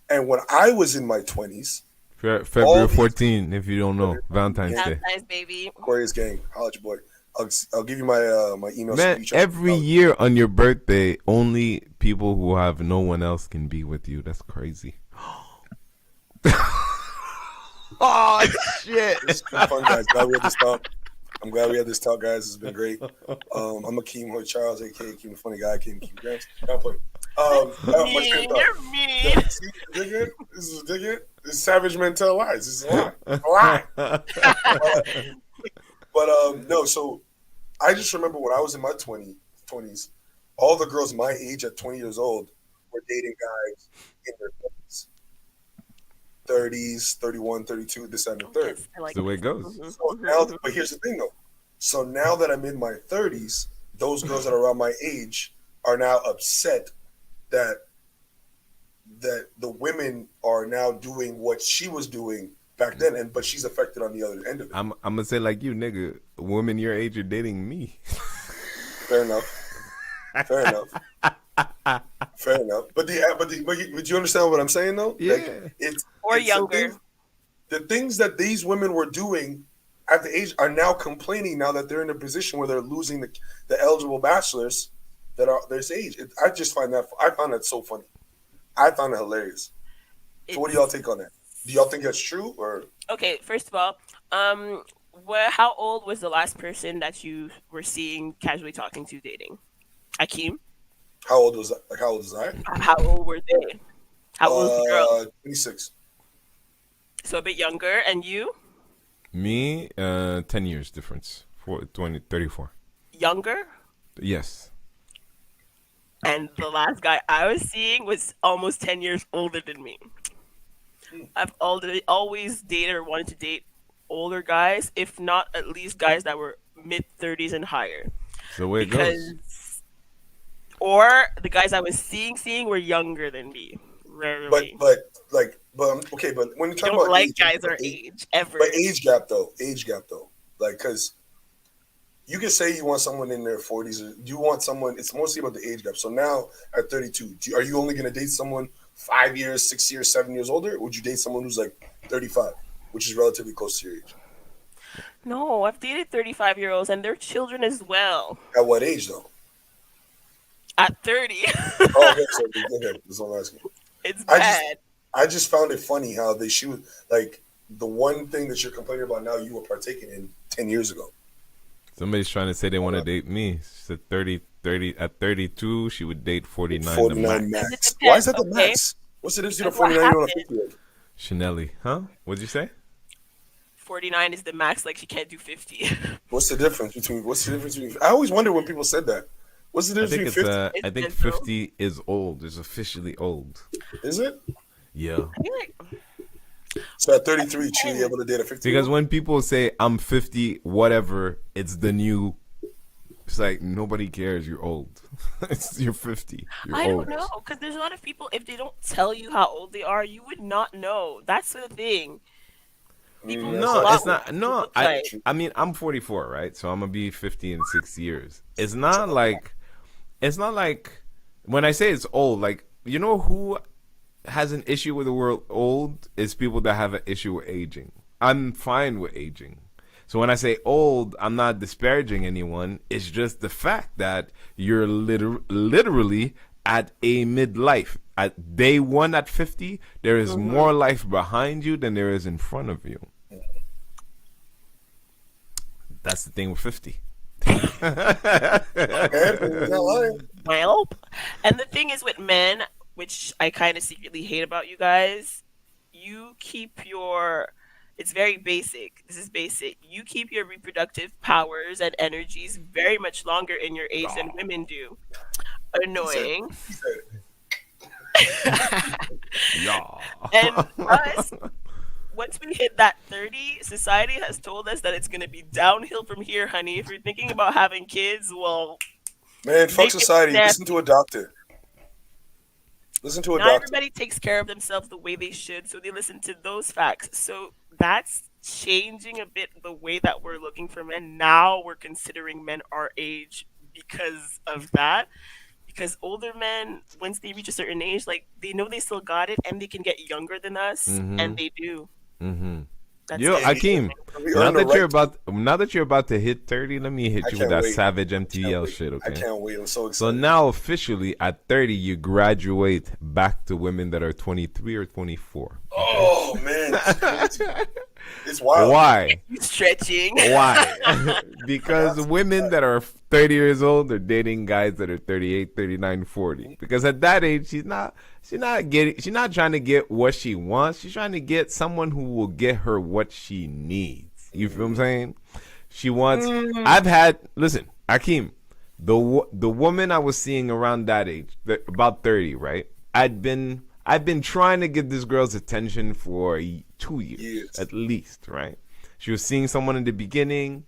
And when I was in my 20s, February 14, if you don't know, Valentine's Day. Valentine's baby. Aquarius gang, holla at your boy. I'll give you my my email. Man, every year on your birthday, only people who have no one else can be with you. That's crazy. Oh shit! It's been fun, guys. Glad we had this talk. I'm glad we had this talk, guys. It's been great. I'm Akeem Hoy Charles, aka Akeem the Funny Guy, Akeem Grams. Don't play. My train of thought. You're mean. See, dig it? Dig it? This is Savage Men Tell Lies. This is a lie. It's a lie. But no, so I just remember when I was in my 20s, all the girls my age at 20 years old were dating guys in their 20s. 30s, 31, 32, this and the third. Yes, I like That's the way it it. goes. So now, but here's the thing though. So now that I'm in my 30s, those girls that are around my age are now upset that the women are now doing what she was doing back then, but she's affected on the other end of it. I'm gonna say like you, nigga. Women your age are dating me. Fair enough. Fair enough. Fair enough. But you understand what I'm saying though? Yeah. Or it's younger. the things that these women were doing at the age are now complaining now that they're in a position where they're losing the eligible bachelors that are this age. I found that so funny. I found it hilarious. So what do y'all take on that? Do y'all think that's true or? Okay, first of all, how old was the last person that you were seeing casually talking to dating? Akeem? How old was I? How old were they? How old was the girl? 26. So a bit younger. And you? Me, 10 years difference. 34. Younger? Yes. And the last guy I was seeing was almost 10 years older than me. I've always dated or wanted to date older guys, if not at least guys that were mid 30s and higher. It's the way it goes. Or the guys I was seeing were younger than me. Rarely. But okay, but when you I talk don't about like age, guys our age ever. but age gap though, like because you can say you want someone in their 40s, or you want someone. It's mostly about the age gap. So now at 32, are you only going to date someone 5 years, 6 years, 7 years older? Or would you date someone who's like 35, which is relatively close to your age? No, I've dated 35-year-olds and their children as well. At what age though? At 30. Oh, okay, so okay, that's what I'm asking. It's I bad. just found it funny how they shoot like the one thing that you're complaining about now you were partaking in 10 years ago. Somebody's trying to say they want to date me. She said 30 at 32, she would date 49. 49 the max. max. It Why is that the depends, okay? max? What's the difference between That's what 49 and happened. 50? Chanelly, huh? What'd you say? 49 is the max. Like she can't do 50. What's the difference between? I always wonder when people said that. What's the I difference think between it's 50? I think It's mental. 50 is old. It's officially old. Is it? Yeah. I feel like So at 33, she be able to date a 50. Because when people say I'm 50, whatever, it's the new. It's like nobody cares. You're old. You're 50. You're I old. don't know because there's a lot of people. If they don't tell you how old they are, you would not know. That's the thing. People No, plot it's not. what No, look like. I mean, I'm 44, right? So I'm gonna be 50 in 6 years. It's not like. It's not like. When I say it's old, like you know who has an issue with the word old is people that have an issue with aging. I'm fine with aging. So when I say old, I'm not disparaging anyone. It's just the fact that you're literally at a midlife. At day one at 50, there is more life behind you than there is in front of you. That's the thing with 50. Anthony's not lying. Well, and the thing is with men, which I kind of secretly hate about you guys, you keep your. It's very basic. This is basic. You keep your reproductive powers and energies very much longer in your age than women do. Annoying. He said, Yeah. And us, once we hit that 30, society has told us that it's going to be downhill from here, honey. If you're thinking about having kids, well, man, fuck make it society. snap. Listen to a doctor. Listen to a Not doctor. everybody takes care of themselves the way they should, so they listen to those facts. So that's changing a bit the way that we're looking for men. Now we're considering men our age because of that. Because older men, once they reach a certain age, like they know they still got it and they can get younger than us, and they do. Mm-hmm. That's Yo, it. Akeem, We now earn the that you're right about now that you're about to hit 30, let me hit I you with can't that wait. savage Can't MTL wait. shit, I okay? can't wait. I'm so So excited. now officially at 30 you graduate back to women that are 23 or 24. Oh man, it's wild. Why? Stretching. Why? Because women that are 30 years old are dating guys that are 38, 39, 40. Because at that age she's not trying to get what she wants. She's trying to get someone who will get her what she needs. You feel what I'm saying? She wants listen, Akeem, the woman I was seeing around that age, about 30, right? I've been trying to get this girl's attention for 2 years at least, right? She was seeing someone in the beginning.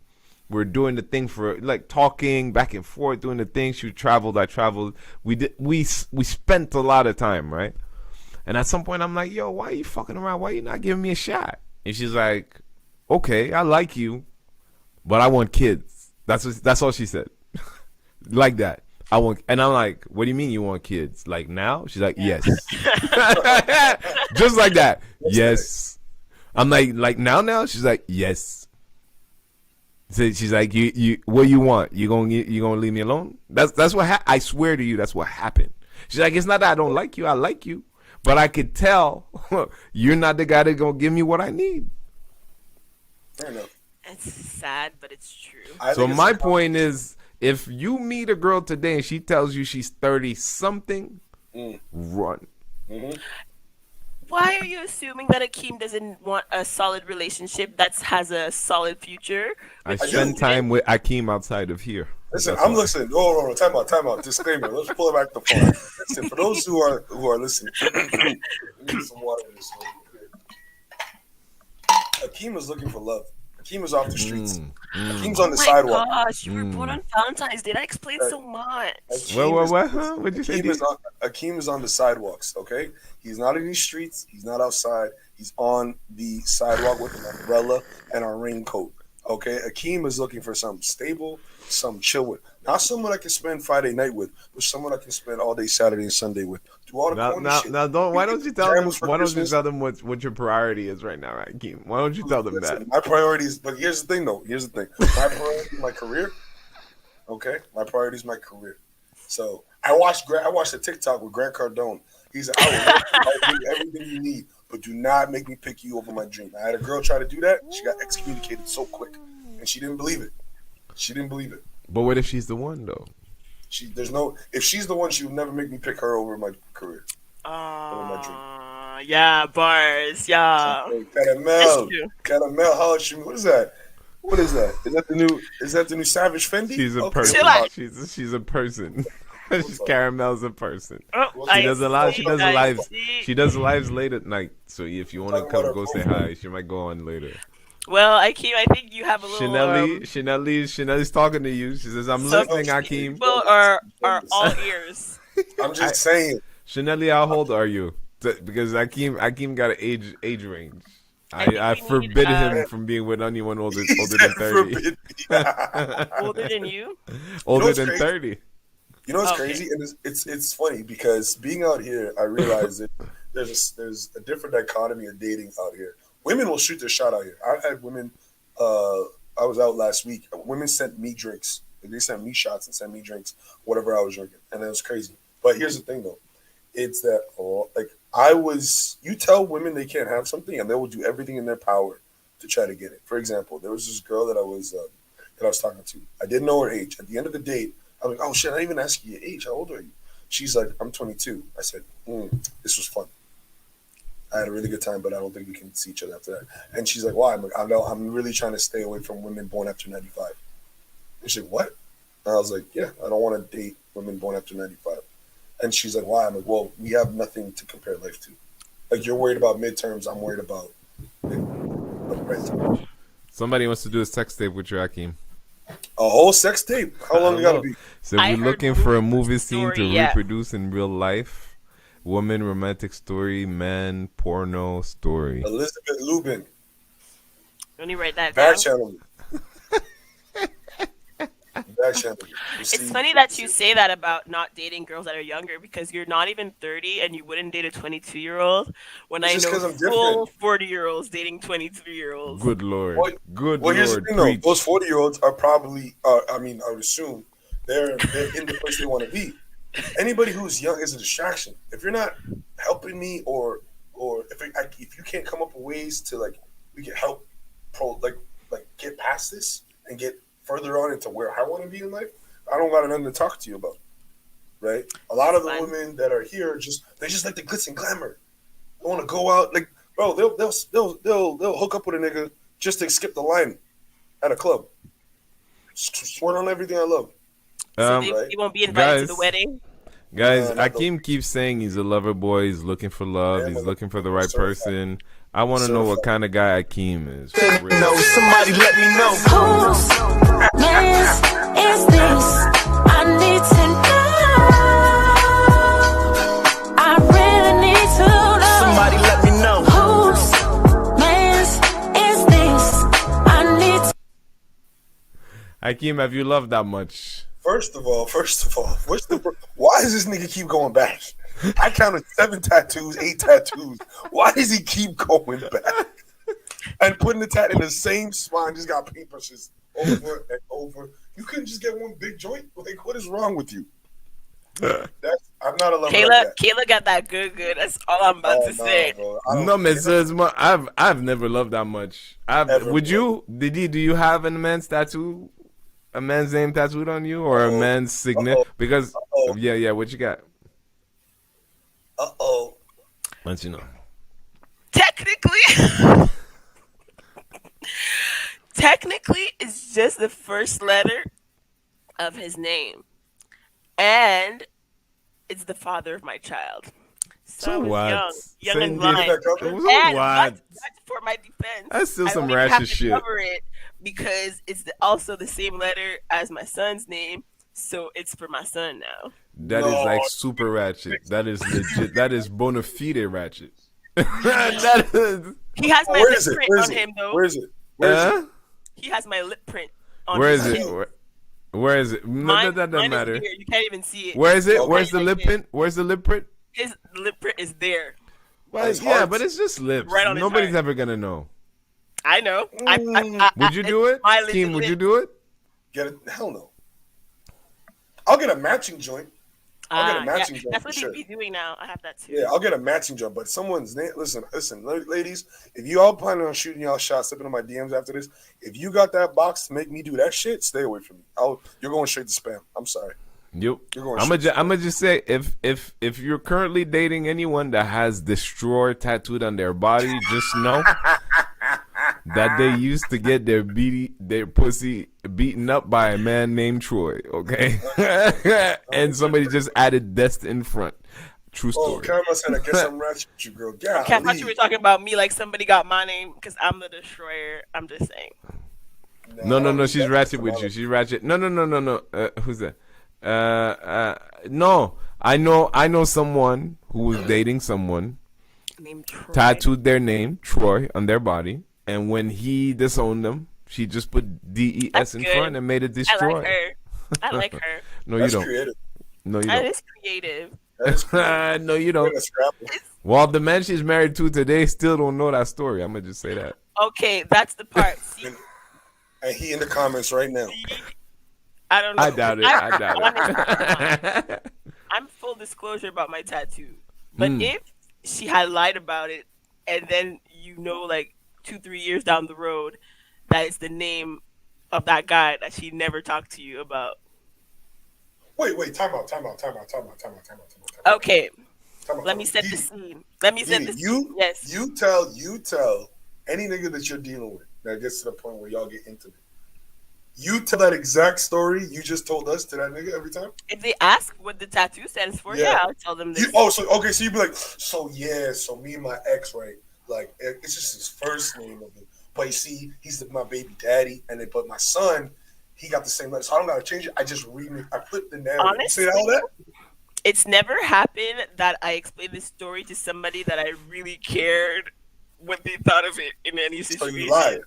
We're doing the thing for like talking back and forth, doing the thing. She traveled, I traveled. We spent a lot of time, right? And at some point, I'm like, yo, why are you fucking around? Why are you not giving me a shot? And she's like, okay, I like you, but I want kids. That's all she said. Like that. And I'm like, what do you mean you want kids? Like now? She's like, yes. Just like that. Yes. I'm like now? She's like, yes. So she's like, you what do you want? You gonna leave me alone? That's what I swear to you, that's what happened. She's like, it's not that I don't like you, I like you, but I could tell you're not the guy that's gonna give me what I need. Fair enough. It's sad, but it's true. So my point is, if you meet a girl today and she tells you she's 30 something, run. Why are you assuming that Akeem doesn't want a solid relationship that has a solid future? I spend time with Akeem outside of here. Listen, That's I'm all. listening. No, time out. Disclaimer. Let's pull it back to the phone. Listen, for those who are listening, need some water in this one. Akeem is looking for love. Akeem is off the streets. Akeem's on the sidewalk. Gosh, you were born on Valentine's Day. That explains so much. What? Huh? What'd you say? Akeem is on the sidewalks, okay? He's not in these streets. He's not outside. He's on the sidewalk with an umbrella and a raincoat, okay? Akeem is looking for something stable, something chill with. Not someone I can spend Friday night with, but someone I can spend all day Saturday and Sunday with. Do all the corny shit. Now, why don't you tell them? Pajamas for Why don't you Christmas. tell them what your priority is right now, right, Akeem? Why don't you tell them Listen, that? my priorities, but here's the thing, though. My priority is my career. Okay, my priority is my career. So I watched the TikTok with Grant Cardone. He said, "I'll do everything you need, but do not make me pick you over my dream." I had a girl try to do that. She got excommunicated so quick, and she didn't believe it. But what if she's the one though? If she's the one, she would never make me pick her over my career. Over my dream. Yeah, bars. Yeah, Hey, that's Caramel, true. Caramel, holla at me. What is that? What is that? Is that the new? Is that the new Savage Fendi? She's a Okay, Chill person. out. we'll She's a person. talk. Caramel's a person. Oh, We'll She I does a lot. see. I see. She does lives late at night. So if you want to talking about come her go say profile. hi, she might go on later. Well, Akeem, I think you have a little Chanel's talking to you. She says, "I'm some listening, Hakeem." people are all ears. I'm just saying. Chanel, how old are you? Because Hakeem got an age range. I think I we need, forbid him from being with anyone older He older than said 30. forbid. older than you. Older what's than crazy? 30. You know what's Okay. crazy? And it's funny because being out here, I realize that there's a different dichotomy of dating out here. Women will shoot their shot out here. I've had women. I was out last week. Women sent me drinks. They sent me shots and sent me drinks, whatever I was drinking, and it was crazy. But here's the thing, though. It's that like you tell women they can't have something, and they will do everything in their power to try to get it. For example, there was this girl that I was talking to. I didn't know her age. At the end of the date, I was like, "Oh shit, I didn't even ask you your age. How old are you?" She's like, "I'm 22." I said, "This was fun. I had a really good time, but I don't think we can see each other after that." And she's like, "Why?" I'm like, I'm really trying to stay away from women born after 95." And she's like, "What?" And I was like, "Yeah, I don't want to date women born after 95." And she's like, "Why?" I'm like, "Well, we have nothing to compare life to. Like, you're worried about midterms. I'm worried about the present." Somebody wants to do a sex tape with you, Hakeem. A whole sex tape. How long I it gotta know. be? So I we're heard looking for a movie movie scene to story, yeah. reproduce in real life. Woman, romantic story, man, porno story. Elizabeth Lubin. Let me write that Back down. channel. Back channel. It's funny that you say that about not dating girls that are younger because you're not even 30 and you wouldn't date a 22-year-old. When It's I just know 'cause I'm full different. 40-year-olds dating 23-year-olds. Good lord. Well, Good Well, here's the lord. thing, though. Preach. Those 40-year-olds are probably, I mean, I would assume they're in the place they want to be. Anybody who's young is a distraction. If you're not helping me, or if you can't come up with ways to like we can help get past this and get further on into where I want to be in life, I don't got nothing to talk to you about. Right? A lot of the Fun. women that are here they just like the glitz and glamour. They want to go out like, bro. They'll hook up with a nigga just to skip the line at a club. Swear on everything I love. So right. they won't be invited to the Guys. wedding. Guys, not Hakeem keeps saying he's a lover boy. He's looking for love. Yeah, He's I'm looking for the I'm right certified. person. I want to know what Certified. kind of guy Hakeem is. For real. Somebody let me know. Whose man's is this? I need to know. I really need to know. Somebody let me know. Whose man's is this? I need to Hakeem, have you loved that much? First of all, why does this nigga keep going back? I counted 7 tattoos, 8 tattoos. Why does he keep going back? And putting the tat in the same spot, just got paintbrushes over and over. You couldn't just get one big joint? Like, what is wrong with you? I'm not a lover Kayla, like that. Kayla got that good. That's all I'm about to Oh, say. bro. I don't- No, Mrs. I've never loved that much. Ever. Would you? Do you have a man's tattoo? A man's name tattooed on you, or a Uh-oh. man's signet? Uh-oh. Because Uh-oh. yeah. What you got? Uh-oh. Let you know. Technically, it's just the first letter of his name, and it's the father of my child. So I was what? young and Same blind. Give that cover? And What? but for my defense, That's still I some don't even have ratchet to shit. cover it because it's also the same letter as my son's name, so it's for my son now. That is No. like super ratchet. That is legit. That is bona fide ratchet. That is. He has my Where lip is it? print Where is on it? him though. Where is it? Where is it? Huh? He has my lip print on Where his is it? shoe. Where is it? No, Mine, that doesn't mine matter. is here. You can't even see it. Where is it? Okay. Where's the lip print? Where's the lip print? His lip print is there. His Yeah, heart. but it's just lips. Right on his Nobody's heart. ever gonna know. I know. Would you do it, my legit Keem? Would lip. you do it? Get it? Hell no. I'll get a matching joint. I'll get a Yeah, matching joint that's for what sure. he'd be doing now. I have that too. Yeah, I'll get a matching job, but someone's name. Listen, ladies. If you all planning on shooting y'all shots, slipping in my DMs after this, if you got that box to make me do that shit, stay away from me. You're going straight to spam. I'm sorry. Yep. You're going I'm straight. gonna just say if you're currently dating anyone that has destroyer tattooed on their body, just know that they used to get their pussy beaten up by a man named Troy. Okay, and somebody just added Dest in front. True Oh, story. Karma said, I guess I'm ratchet with you, girl. Okay, I thought you were talking about me like somebody got my name because I'm the destroyer. I'm just saying. No. She's ratchet with you. She's ratchet. No. Who's that? No. I know someone who was dating someone Named Troy. tattooed their name Troy on their body, and when he disowned them, she just put DES That's in good. front and made it I destroy. like her. I like her. No, That's you don't. creative. No, you That don't. is creative. That is creative. No, you don't. That's Scrabble. Well, the man she's married to today still don't know that story. I'm gonna just say that. Okay, that's the part. See, And he in the comments right now. I don't know. I doubt it. I doubt it. I'm full disclosure about my tattoo. But if she had lied about it, and then like 2-3 years down the road, that is the name of that guy that she never talked to you about. Wait, time out. Okay, Time out. let me set the scene. Let me set the scene. Yes. You tell any nigga that you're dealing with that gets to the point where y'all get intimate. You tell that exact story you just told us to that nigga every time? If they ask what the tattoo stands for, yeah, I'll tell them this. So you'd be like, so me and my ex, right? Like, it's just his first name of it. But you see, he's my baby daddy, but my son, he got the same letter, so I don't gotta change it. I just I flip the narrative. Honestly, you say all that? It's never happened that I explained this story to somebody that I really cared what they thought of it in any situation. So you lied.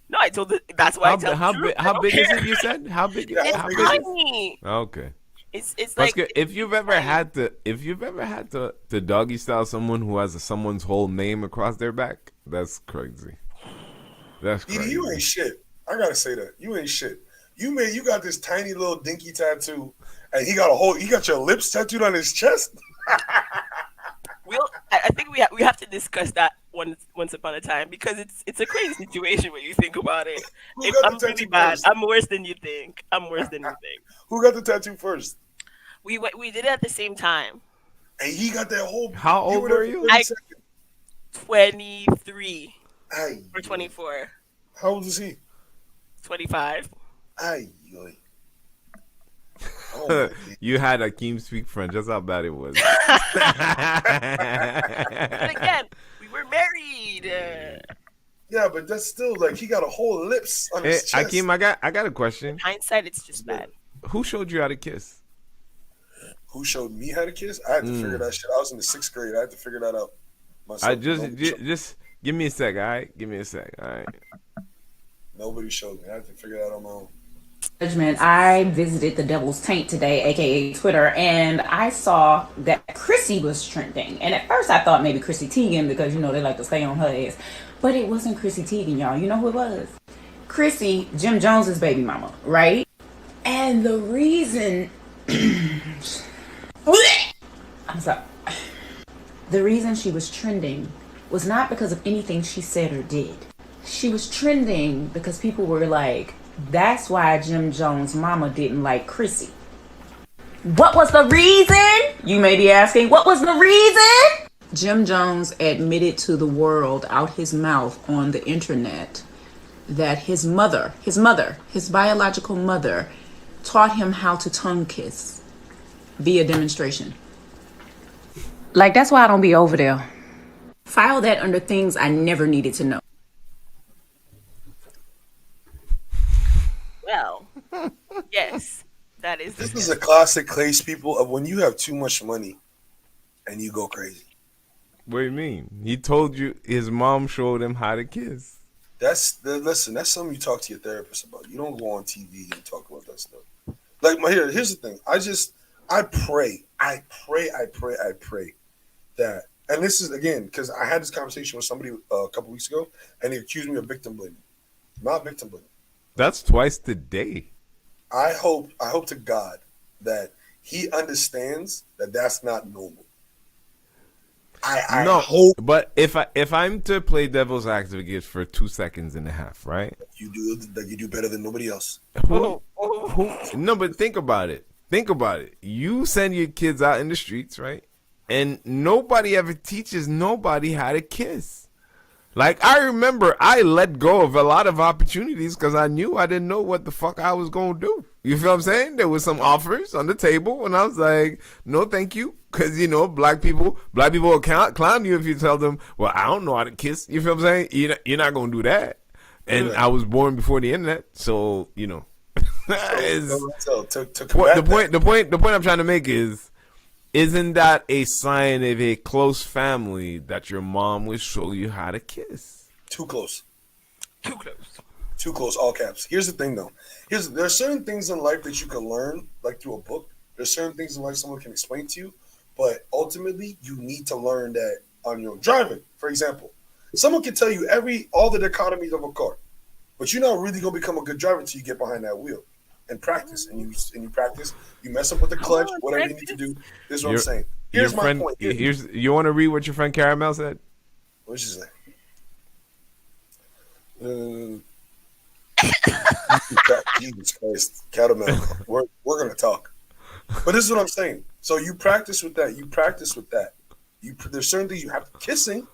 No, I told it. That's why I tell the truth. How big is it? You said how big? It's How big is it? tiny. Okay. It's like if you've ever had to doggy style someone who has someone's whole name across their back, that's crazy. That's crazy. You ain't shit. I gotta say that you ain't shit. You got this tiny little dinky tattoo, and he got your lips tattooed on his chest. I think we have to discuss that once upon a time because it's a crazy situation when you think about it. I'm really bad. First? I'm worse than you think. Who got the tattoo first? We did it at the same time. And he got that whole. How old were you? 23 or 24. How old is he? 25. Ay, yoy. Oh, you had Akeem speak French. That's how bad it was. But again, we were married. Yeah, but that's still like he got a whole lips on his chest. Akeem, I got a question. In hindsight, it's just bad. Who showed you how to kiss? Who showed me how to kiss? I had to figure that shit. I was in the 6th grade. I had to figure that out myself. I just give me a sec, all right? Give me a sec, all right? Nobody showed me. I had to figure that out on my own. Judgment. I visited the Devil's Taint today, aka Twitter, and I saw that Chrissy was trending. And at first I thought maybe Chrissy Teigen because they like to stay on her ass. But it wasn't Chrissy Teigen, y'all. You know who it was? Chrissy, Jim Jones's baby mama, right? And the reason I'm sorry. The reason she was trending was not because of anything she said or did. She was trending because people were like, that's why Jim Jones' mama didn't like Chrissy. What was the reason? You may be asking, what was the reason? Jim Jones admitted to the world out his mouth on the internet that his biological mother, taught him how to tongue kiss via demonstration. Like, that's why I don't be over there. File that under things I never needed to know. Well, yes, that is. This is a classic case, people, of when you have too much money and you go crazy. What do you mean? He told you his mom showed him how to kiss. Listen, that's something you talk to your therapist about. You don't go on TV and talk about that stuff. Like, here's the thing. I pray that, and this is, again, because I had this conversation with somebody a couple weeks ago, and he accused me of victim blaming. Not victim blaming. That's twice today. I hope to God that he understands that that's not normal. I hope. But if I'm to play devil's advocate for 2.5 seconds, right? You do better than nobody else. Who? No, but think about it. think about it. You send your kids out in the streets, right? And nobody ever teaches nobody how to kiss. Like, I remember I let go of a lot of opportunities because I knew I didn't know what the fuck I was going to do. You feel what I'm saying? There was some offers on the table, and I was like, no, thank you. Because, you know, black people will clown you if you tell them, well, I don't know how to kiss. You feel what I'm saying? You're not going to do that. And I was born before the internet, so, you know. The point I'm trying to make is, isn't that a sign of a close family that your mom would show you how to kiss? Too close. Too close, all caps. Here's the thing, though. There are certain things in life that you can learn, like through a book. There's certain things in life someone can explain to you, but ultimately, you need to learn that on your own. Driving, for example. Someone can tell you all the dichotomies of a car, but you're not really going to become a good driver until you get behind that wheel and practice. And you practice. You mess up with the clutch, whatever you need to do. This is what I'm saying. Here's my point. You want to read what your friend Caramel said? What'd she say? Jesus Christ, Caramel. We're going to talk. But this is what I'm saying. So you practice with that. There's certain things you have to. Kissing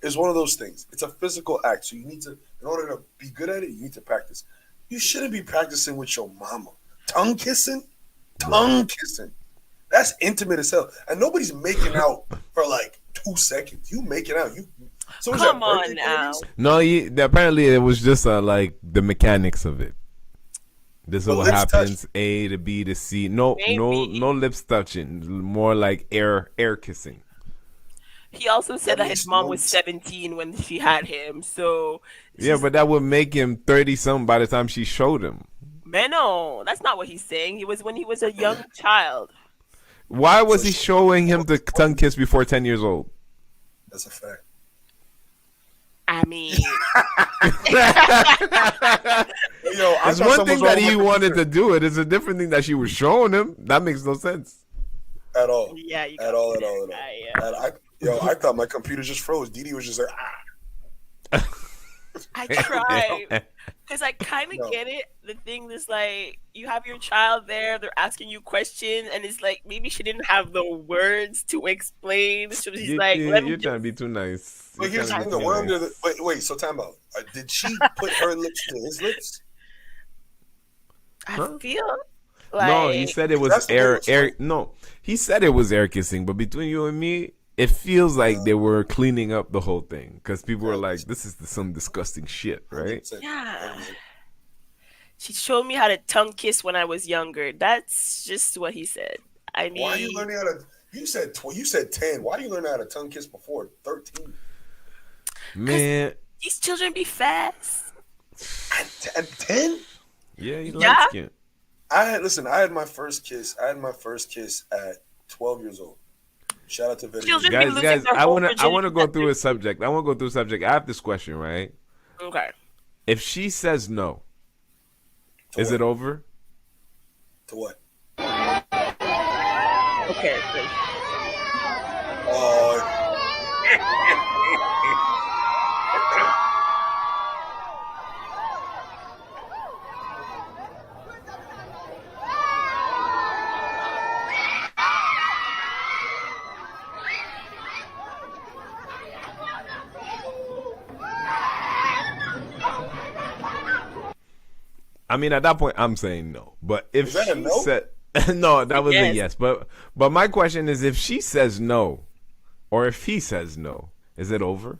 is one of those things. It's a physical act. So you need to, in order to be good at it, you need to practice. You shouldn't be practicing with your mama. Tongue kissing? That's intimate as hell. And nobody's making out for like 2 seconds. You making out. Come on now. No, apparently it was just like the mechanics of it. This is what happens. Touch. A to B to C. No lips touching. More like air kissing. He also said that his mom was 17 when she had him. So yeah, but that would make him 30-something by the time she showed him. Man, no, that's not what he's saying. He was when he was a young child. Why was he showing him the tongue kiss before 10 years old? That's a fact. I mean, it's one thing that he wanted to do it. It's a different thing that she was showing him. That makes no sense. At all. Yeah, at all. I thought my computer just froze. Didi was just like, I tried because I kind of get it. The thing is, like, you have your child there, they're asking you questions, and it's like maybe she didn't have the words to explain. So she's like, "You're trying to be too nice." But here's the thing: wait. So time out. Did she put her lips to his lips? I feel like no. He said it was air. No, he said it was air kissing. But between you and me, it feels like they were cleaning up the whole thing because people were like, "This is some disgusting shit," right? Yeah. She showed me how to tongue kiss when I was younger. That's just what he said. I mean, why are you learning how to? You said 10. Why do you learn how to tongue kiss before 13? Man, these children be fast. At 10? Yeah, you like skin. I had my first kiss. I had my first kiss at 12 years old. Shout out to video. Guys, I want to go through a subject. I have this question, right? Okay. If she says no, is it over? To what? Okay. I mean, at that point, I'm saying no. But if she said no, that was a yes. But my question is, if she says no, or if he says no, is it over?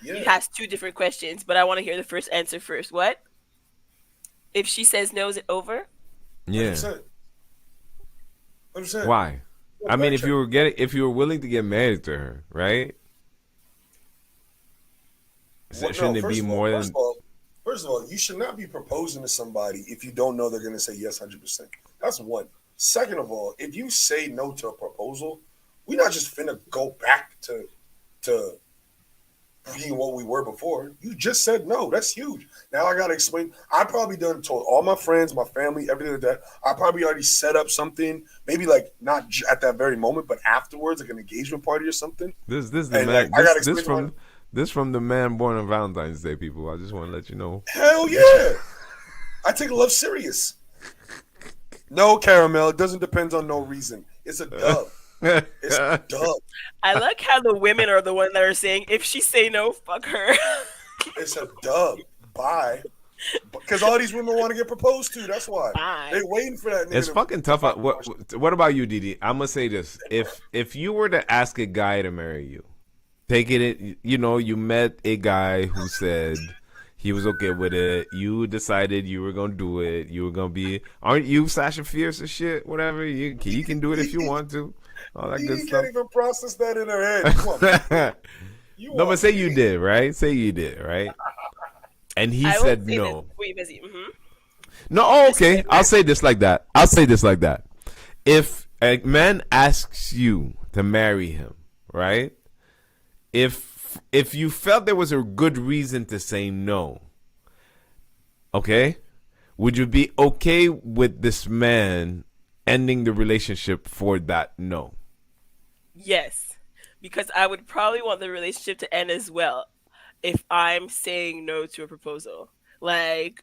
Yeah. He has two different questions, but I want to hear the first answer first. What? If she says no, is it over? Yeah. 100%. Why? I mean, if you were willing to get married to her, right? Shouldn't it be more than? First of all, you should not be proposing to somebody if you don't know they're going to say yes 100%. That's one. Second of all, if you say no to a proposal, we're not just finna go back to being what we were before. You just said no. That's huge. Now I got to explain. I probably told all my friends, my family, everything like that. I probably already set up something, maybe like not at that very moment, but afterwards, like an engagement party or something. This from the man born on Valentine's Day, people. I just want to let you know. Hell yeah. I take love serious. No, Caramel. It doesn't depend on no reason. It's a dub. It's a dub. I like how the women are the one that are saying, if she say no, fuck her. It's a dub. Bye. Because all these women want to get proposed to. That's why. Bye. They waiting for that nigga. It's fucking tough. What about you, Didi? I'm gonna say this: if you were to ask a guy to marry you, take it. You know, you met a guy who said he was okay with it. You decided you were gonna do it. You were gonna be. Aren't you Sasha Fierce or shit? Whatever. You can do it if you want to. All that good You stuff. can't even process that in her head. Come on. No, but say you did, right? Say you did, right? And he I said will say no. this. Wait, Bessie. Mm-hmm. No, oh, okay. I'll say this like that. If a man asks you to marry him, right? If you felt there was a good reason to say no, okay, would you be okay with this man ending the relationship for that no? Yes, because I would probably want the relationship to end as well if I'm saying no to a proposal. Like,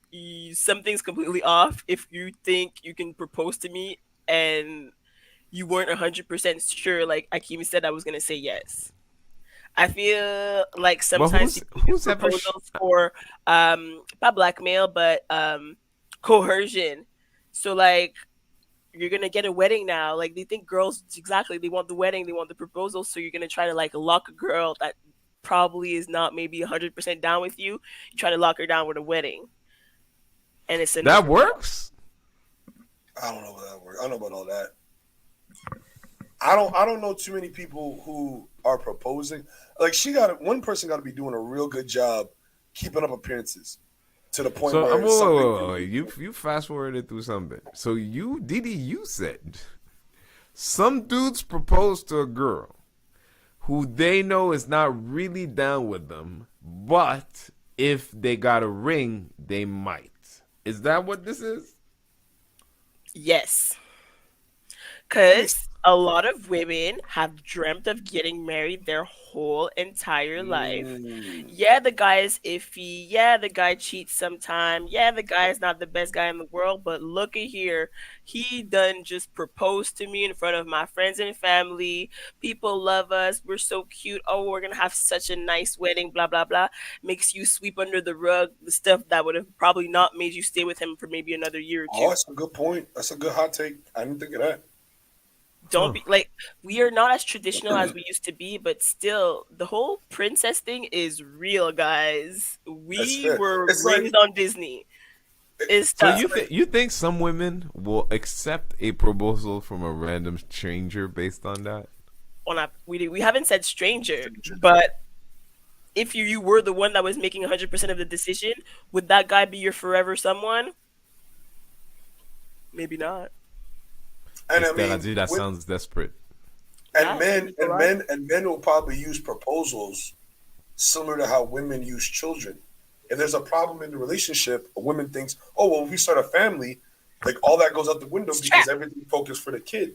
something's completely off if you think you can propose to me and you weren't 100% sure, like Akimi said, I was going to say yes. I feel like Well, sometimes people who's do ever proposals for, not blackmail, but coercion. So, like, you're gonna get a wedding now. Like, they think girls, exactly, they want the wedding, they want the proposal, so you're gonna try to like lock a girl that probably is not maybe 100% down with you. You try to lock her down with a wedding, and it's a that works? I don't know about that work. I don't know about all that. I don't know too many people who are proposing. Like, one person got to be doing a real good job keeping up appearances to the point So where it's something. you fast forwarded through something. So Didi, you said some dudes propose to a girl who they know is not really down with them, but if they got a ring, they might. Is that what this is? Yes, because a lot of women have dreamt of getting married their whole entire life. Yeah, the guy is iffy. Yeah, the guy cheats sometime. Yeah, the guy is not the best guy in the world. But look at here. He done just proposed to me in front of my friends and family. People love us. We're so cute. Oh, we're going to have such a nice wedding, blah, blah, blah. Makes you sweep under the rug the stuff that would have probably not made you stay with him for maybe another year or two. Oh, that's a good point. That's a good hot take. I didn't think of that. Don't be like, we are not as traditional as we used to be, but still the whole princess thing is real, guys. We were raised on Disney. It's So tough. you think some women will accept a proposal from a random stranger based on that? We haven't said stranger, but if you were the one that was making 100% of the decision, would that guy be your forever someone? Maybe not. And I mean, that sounds desperate. And men will probably use proposals similar to how women use children. If there's a problem in the relationship, a woman thinks, oh, well, if we start a family, like all that goes out the window because everything focused for the kid.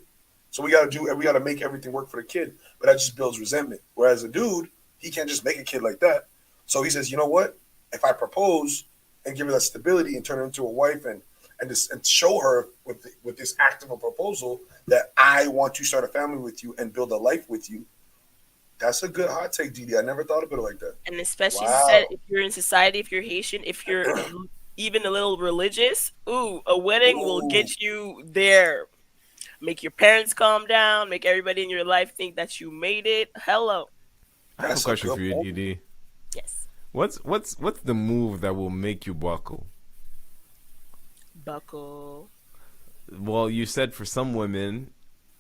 So we got to make everything work for the kid. But that just builds resentment. Whereas a dude, he can't just make a kid like that. So he says, you know what? If I propose and give her that stability and turn her into a wife and show her with this act of a proposal that I want to start a family with you and build a life with you. That's a good hot take, Didi. I never thought about it like that. And especially said, if you're in society, if you're Haitian, if you're even a little religious, a wedding will get you there. Make your parents calm down. Make everybody in your life think that you made it. Hello. I have a question for you, Didi. Yes. What's the move that will make you buckle? Buckle. Well, you said for some women,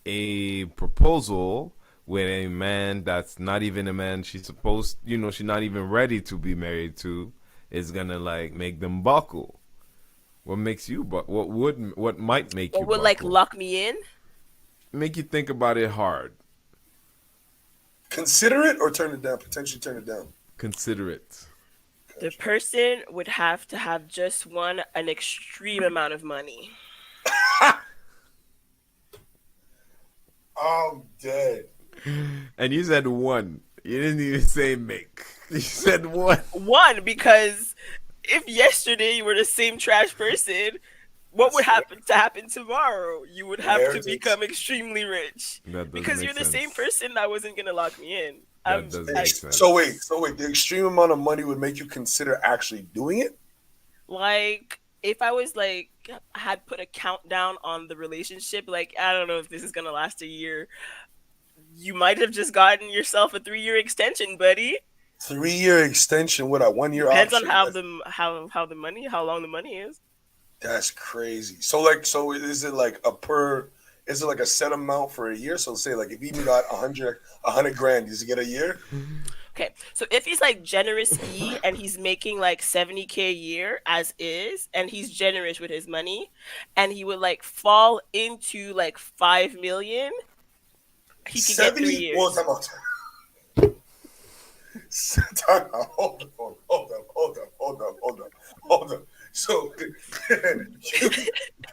a proposal with a man that's not even a man she's not even ready to be married to is gonna like make them buckle. What makes you what might make you would buckle? like lock me in? Make you think about it hard. Consider it or turn it down, potentially turn it down. Consider it. The person would have to have just an extreme amount of money. I'm dead. And you said one. You didn't even say make. You said one. One, because if yesterday you were the same trash person, what would happen tomorrow? You would have to Inheritance. become extremely rich That does because make you're the same sense. person that wasn't gonna lock me in. That does I, make sense. So wait, the extreme amount of money would make you consider actually doing it? like if I was like had put a countdown on the relationship, like I don't know if this is gonna last a year. You might have just gotten yourself a 3 year extension, buddy. 3 year extension with a 1 year Depends on option. how long the money is. That's crazy. So is it like is it like a set amount for a year? So say like if he got 100 grand, does he get a year? Okay, so if he's like generous and he's making like 70K a year as is, and he's generous with his money, and he would like fall into like 5 million, he could get 70? Well, 3 years. time out. Time out. Hold on. So you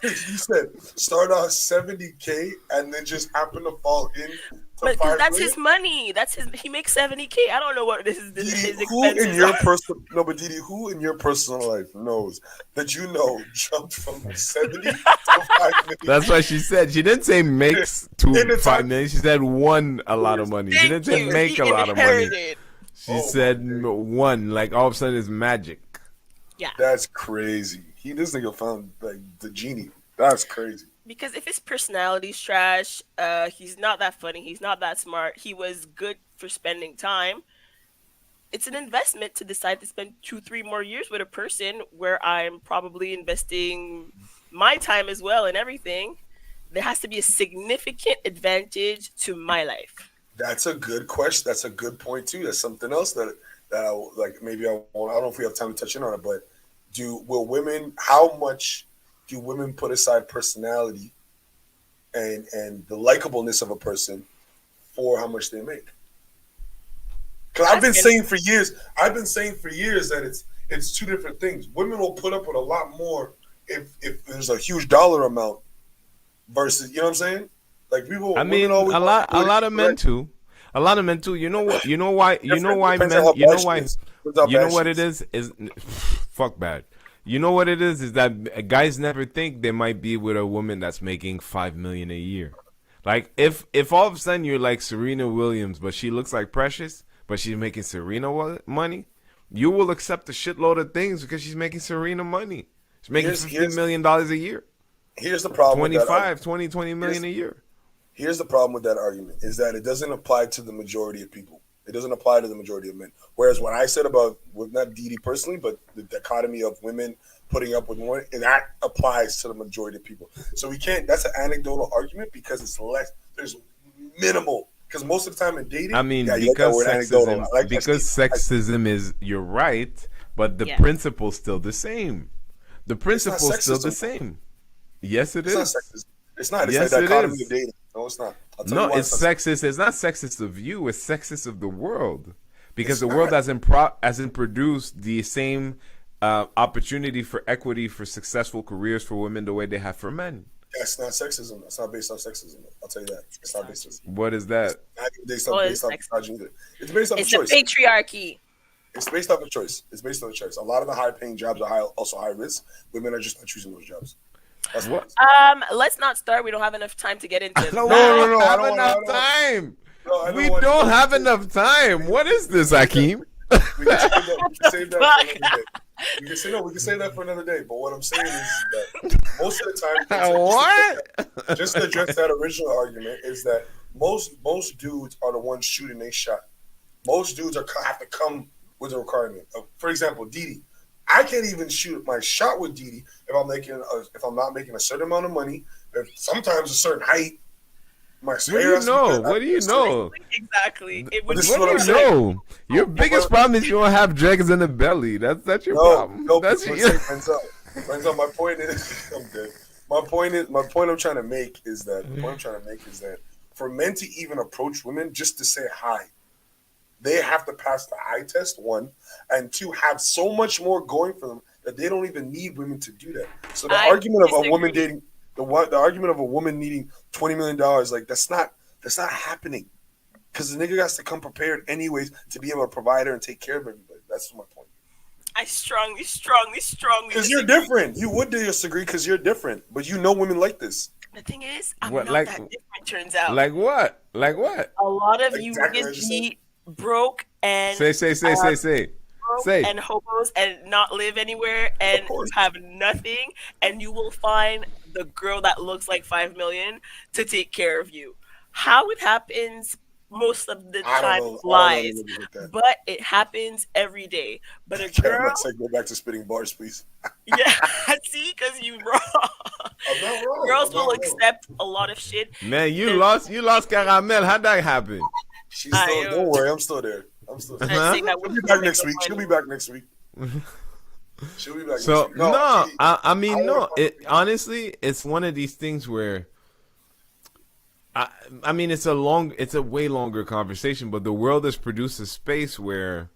said start out 70K and then just happen to fall in to But 5 that's million? his money. He makes 70K. I don't know what his Didi, who in expenses your are. personal no, but Didi, who in your personal life knows that jumped from 70 to 5 million? That's what she said. She didn't say makes In the 5 time- million. She said won a lot of money. She Thank didn't say you. make He a lot of money. inherited. She said one. Like all of a sudden it's magic. Yeah. That's crazy. This nigga found like the genie. That's crazy. Because if his personality's trash, he's not that funny, he's not that smart, he was good for spending time. It's an investment to decide to spend 2, 3 more years with a person where I'm probably investing my time as well and everything. There has to be a significant advantage to my life. That's a good question. That's a good point too. That's something else that I like. Maybe I won't. I don't know if we have time to touch in on it, but how much do women put aside personality and the likableness of a person for how much they make? Because I've been saying for years that it's two different things. Women will put up with a lot more if there's a huge dollar amount versus, you know what I'm saying? Like people. I mean, always a lot of men too. A lot of men too. You know what? You know why? You know why men? You know why? You know what it is? Is fuck bad. You know what it is that guys never think they might be with a woman that's making 5 million a year. Like if all of a sudden you're like Serena Williams, but she looks like Precious, but she's making Serena money, you will accept a shitload of things because she's making Serena money. She's making $15 million a year. Here's the problem. 20 million a year. Here's the problem with that argument is that it doesn't apply to the majority of people. It doesn't apply to the majority of men. Whereas what I said about, not Didi personally, but the dichotomy of women putting up with more, and that applies to the majority of people. So we can't, that's an anecdotal argument because it's less, there's minimal. Because most of the time in dating, I mean, because sexism is, you're right, but the principle's still the same. The principle's still the same. Yes, it is. It's not sexism. It's not. It's yes, like dichotomy it is. of dating. No, it's not. No, it's sexist. It's not sexist of you. It's sexist of the world, because the world hasn't produced the same opportunity for equity for successful careers for women the way they have for men. That's not sexism. That's not based on sexism. I'll tell you that. It's not based on. What is that? It's not based off misogyny either. It's based off of choice. It's the patriarchy. It's based off of choice. It's based on a choice. A lot of the high-paying jobs are also high risk. Women are just not choosing those jobs. That's what. Let's not start. We don't have enough time to get into it. No, we don't have enough time. We don't have enough time. What is this, Hakeem? We can save that for another day. We can save that for another day. But what I'm saying is that most of the time, just to address that original argument, is that most dudes are the ones shooting their shot. Most dudes have to come with a requirement. For example, Didi. I can't even shoot my shot with Didi if I'm not making a certain amount of money. If sometimes a certain height. What do you know? What do you know? Exactly. What do you know? Your biggest problem is you don't have dregs in the belly. That's your problem. No, that's Renzo, my point is, I'm dead. My point I'm trying to make is that for men to even approach women just to say hi, they have to pass the eye test, one, and two, have so much more going for them that they don't even need women to do that. So the argument of a woman dating, the argument of a woman needing $20 million, like that's not happening, because the nigga has to come prepared anyways to be able to provide her and take care of everybody. That's my point. I strongly Because you're disagree. different. You would disagree because you're different, but you know women like this. The thing is, I'm What not that different. Turns out, like what? Like what? a lot of you Exactly what niggas you said. be broke and broke Say. and hobos and not live anywhere and course. have nothing, and you will find the girl that looks like 5 million to take care of you. How it happens most of the I time don't know. lies, Niggas like that. but it happens every day. But a Yeah, girl, let's go back to spitting bars, please. yeah, see, because you wrong. I'm not wrong. Girls I'm not will wrong. accept a lot of shit. Man, you lost Caramel. How'd that happen? She's still. Don't worry, I'm still there. I'm still there. I'm saying that She'll women be back don't next make week. no She'll be money. back next week. She'll be back So next week. no, she- I mean I no. wanna- Honestly, it's one of these things where I mean it's a way longer conversation, but the world has produced a space where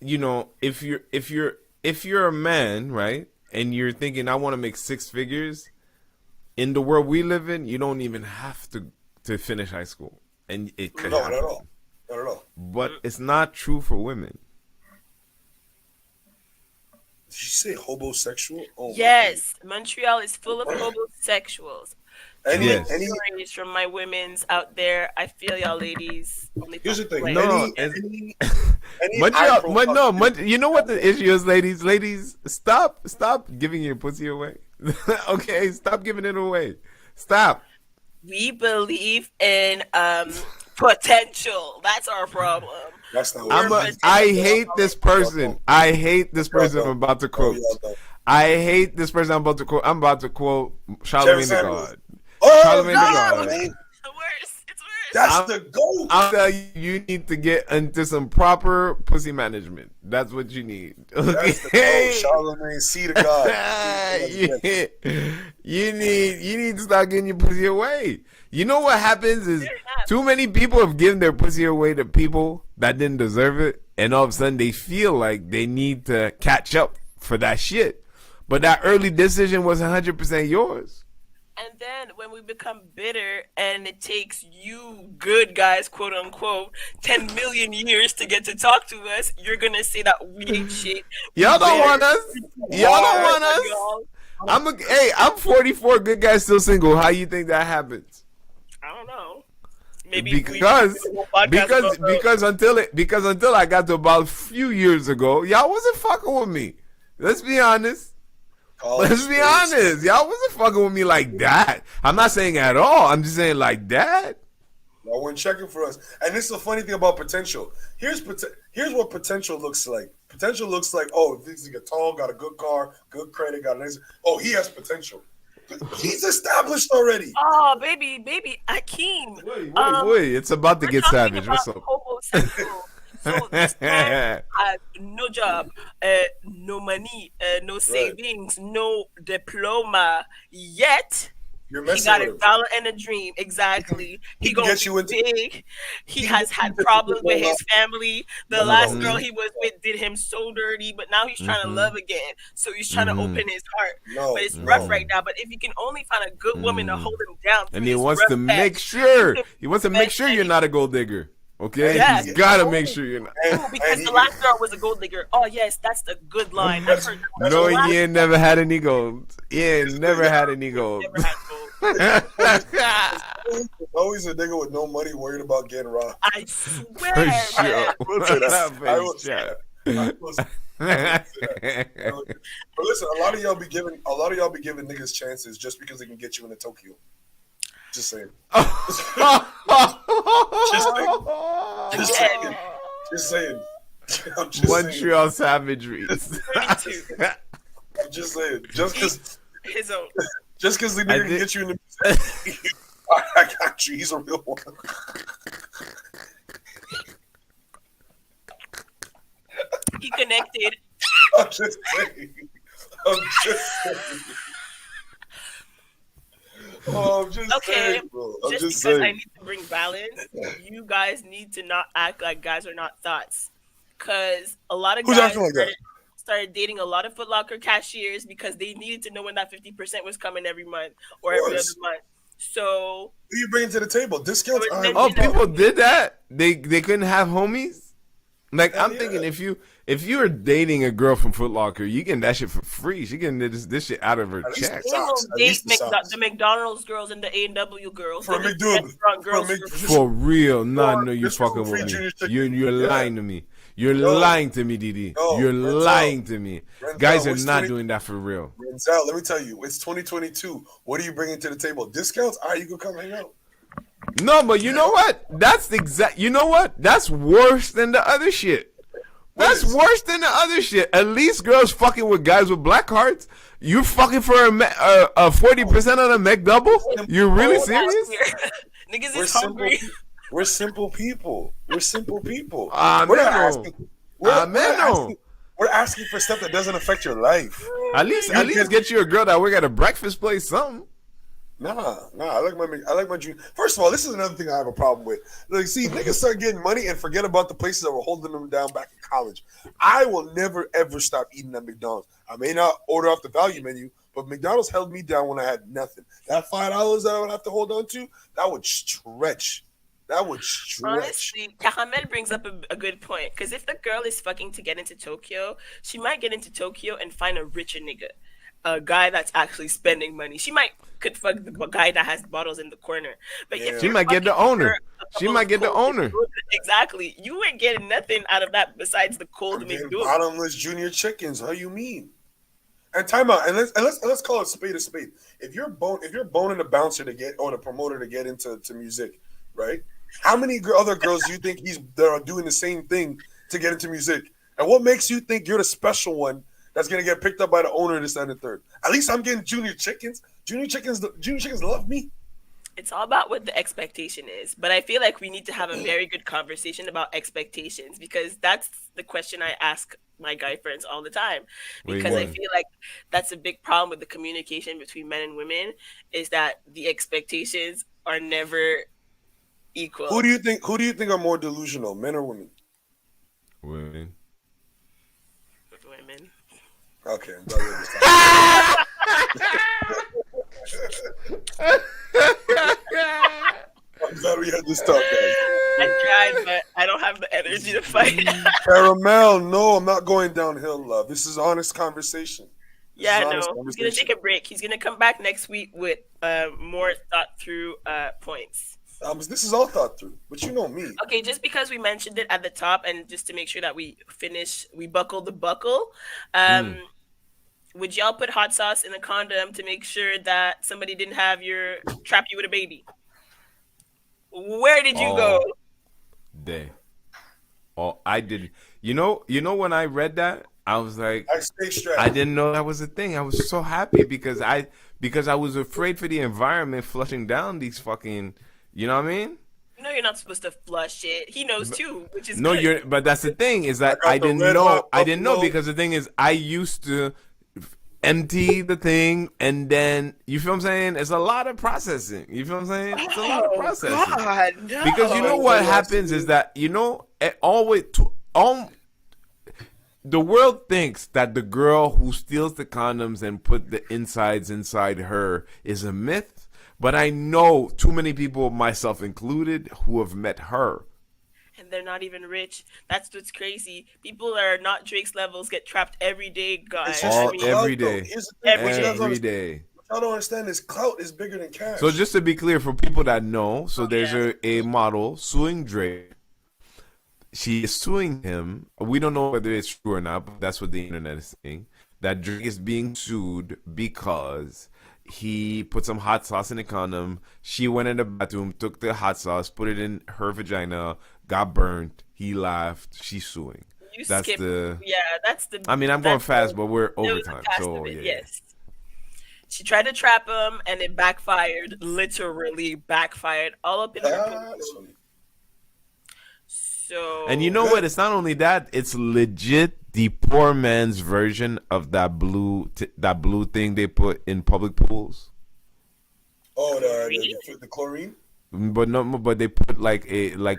if you're a man, right, and you're thinking I want to make 6 figures in the world we live in, you don't even have to finish high school, and it could No, happen. not at all. Not at all. But it's not true for women. Did you say homosexual? Oh, my Yes, Montreal is full of homosexuals. goodness. Any, Yes. any, Stories from my women's out there. I feel y'all ladies. Only here's the thing. play. No, any Montreal, high-profile- you know what the issue is, ladies? Ladies, stop giving your pussy away. Okay, stop giving it away. Stop. We believe in potential. That's our problem. That's not what I hate this person. I hate this person I'm about to quote. y'all don't. I hate this person I'm about to quote. I'm about to quote Jerry Charlamagne the Samuels. God. Oh, Charlamagne no, the God. man. It's worse. It's worse. That's the goal. I'll tell you, you need to get into some proper pussy management. That's what you need. That's the Okay. goal. Charlamagne, see the God. you need to start getting your pussy away. You know what happens is too many people have given their pussy away to people that didn't deserve it, and all of a sudden they feel like they need to catch up for that shit. But that early decision was 100% yours. And then when we become bitter and it takes you good guys, quote unquote, 10 million years to get to talk to us, you're going to say that we ain't shit. Y'all don't Bitter. want us. Y'all don't want us. I'm 44, good guy still single. How you think that happens? I don't know. Maybe Because until I got to about a few years ago, y'all wasn't fucking with me. Let's be honest. Let's be honest. Y'all wasn't fucking with me like that. I'm not saying at all. I'm just saying like that. Y'all weren't checking for us. And this is the funny thing about potential. Here's what potential looks like. Potential looks like, oh, this nigga tall, got a good car, good credit, got a nice. Oh, he has potential. He's established already. Oh, baby, Akeem. Wait. It's about to We're get talking savage. about What's up? homosexual. So this man has no job, no money, no savings, no diploma. Yet You're he messing got with a him. dollar and a dream. Exactly. He can gonna get be you into- big. He has had problems with his family. The last girl he was with did him so dirty, but now he's trying to love again. So he's trying to open his heart. No, But it's no. rough right now. But if you can only find a good woman to hold him down, And through he this wants rough to make patch, sure. you He wants to can make sure you're not a gold digger. Okay? Yeah. He's gotta make sure you're not. Oh, because the last girl was a gold digger. Oh yes, that's the good line. I've heard that. No, The last you ain't never had any gold. You ain't never had any gold. never had gold. Always a nigga with no money worried about getting robbed. I swear. For man. sure. will say that. For I will say sure. I will say that. But listen, a lot of y'all be giving niggas chances just because they can get you into Tokyo. Just saying. Just saying. Just saying. I'm just saying. Montreal savageries. 32. I'm just saying. Just because His own. the nigga can did- get you in the I got you. He's a real one. He connected. I'm just saying. I'm just saying. Oh, I'm just Okay, saying, bro. I'm just just because I saying. need to bring balance, you guys need to not act like guys are not thoughts. Because a lot of Who's guys acting like that? started dating a lot of Foot Locker cashiers because they needed to know when that 50% was coming every month or Of every other course. month. So Who you bringing to the table? Discounts? So All it's right. Oh, people did that? They couldn't have homies? Like, I'm yeah. thinking if you if you're dating a girl from Foot Locker, you getting that shit for free. She getting this shit out of her At least check. the They will socks. At date least the socks. the McDonald's girls and the A&W girls. For They a date McDouble. restaurant For a girls Mc- For real, nah, Or no, you just for fucking free with me. junior chicken. You're Yeah. lying to me. You're No. lying to me, Didi. No, You're Renzel. lying to me. Renzel, Guys are what's not 20 doing that for real. Renzel, let me tell you, it's 2022. What are you bringing to the table? Discounts? All right, you can come hang out. No, but you know what? You know what? That's worse than the other shit. That's worse than the other shit. At least girls fucking with guys with black cards. You fucking for a 40% on a McDouble? You really serious? Niggas We're is simple. hungry. We're simple people. We're simple people. We're asking for stuff that doesn't affect your life. At least get you a girl that work at a breakfast place, something. Nah. I like my dream. First of all, this is another thing I have a problem with. Like, see, niggas start getting money and forget about the places that were holding them down back in college. I will never ever stop eating at McDonald's. I may not order off the value menu, but McDonald's held me down when I had nothing. That $5 that I would have to hold on to, that would stretch. Honestly, Caramel brings up a good point. Because if the girl is fucking to get into Tokyo, she might get into Tokyo and find a richer nigga. A guy that's actually spending money. She could fuck the guy that has bottles in the corner. But if She you're might get the fucking owner. her a She couple might of get the cold owner. McDoubles, exactly. You ain't getting nothing out of that besides the cold McDouble. Bottomless junior chickens. How you mean? And time out. And let's call it spade a spade. If you're boning a bouncer to get or the promoter to get into music, right? How many other girls do you think that are doing the same thing to get into music? And what makes you think you're the special one that's gonna get picked up by the owner this and the third? At least I'm getting junior chickens. Junior chickens love me. It's all about what the expectation is. But I feel like we need to have a very good conversation about expectations, because that's the question I ask my guy friends all the time. Because I feel like that's a big problem with the communication between men and women, is that the expectations are never equal. Who do you think are more delusional, men or women? Women. Women. Okay, I'm glad we had I'm glad we had this talk, guys. I tried, but I don't have the energy to fight. Caramel, no, I'm not going downhill, love. This is honest conversation. Yeah, I know. He's gonna take a break. He's gonna come back next week with more thought through points. This is all thought through, but you know me. Okay, just because we mentioned it at the top, and just to make sure that we buckle the buckle. Would y'all put hot sauce in a condom to make sure that somebody didn't trap you with a baby? Where did you go? I did. You know when I read that, I was like, I didn't know that was a thing. I was so happy because I was afraid for the environment flushing down these fucking. You know what I mean? No, you're not supposed to flush it. He knows too, which is no. good. But that's the thing is that I didn't know. I didn't know because the thing is I used to empty the thing and then you feel what I'm saying? It's a lot of processing. You feel what I'm saying? It's a lot of processing. God, no. Because you know what happens is that the world thinks that the girl who steals the condoms and put the insides inside her is a myth. But I know too many people, myself included, who have met her. And they're not even rich. That's what's crazy. People that are not Drake's levels get trapped every day, guys. Every day. Every day. What I don't understand is clout is bigger than cash. So just to be clear, for people that know, there's a model suing Drake. She is suing him. We don't know whether it's true or not, but that's what the internet is saying. That Drake is being sued because he put some hot sauce in a condom. She went in the bathroom, took the hot sauce, put it in her vagina, got burnt. He laughed. She's suing. That's the. I mean, I'm going fast, but we're overtime. So yeah. Yes. She tried to trap him, and it backfired. Literally backfired all up in her. So. And you know what? It's not only that. It's legit the poor man's version of that blue thing they put in public pools. Oh, the chlorine. But they put like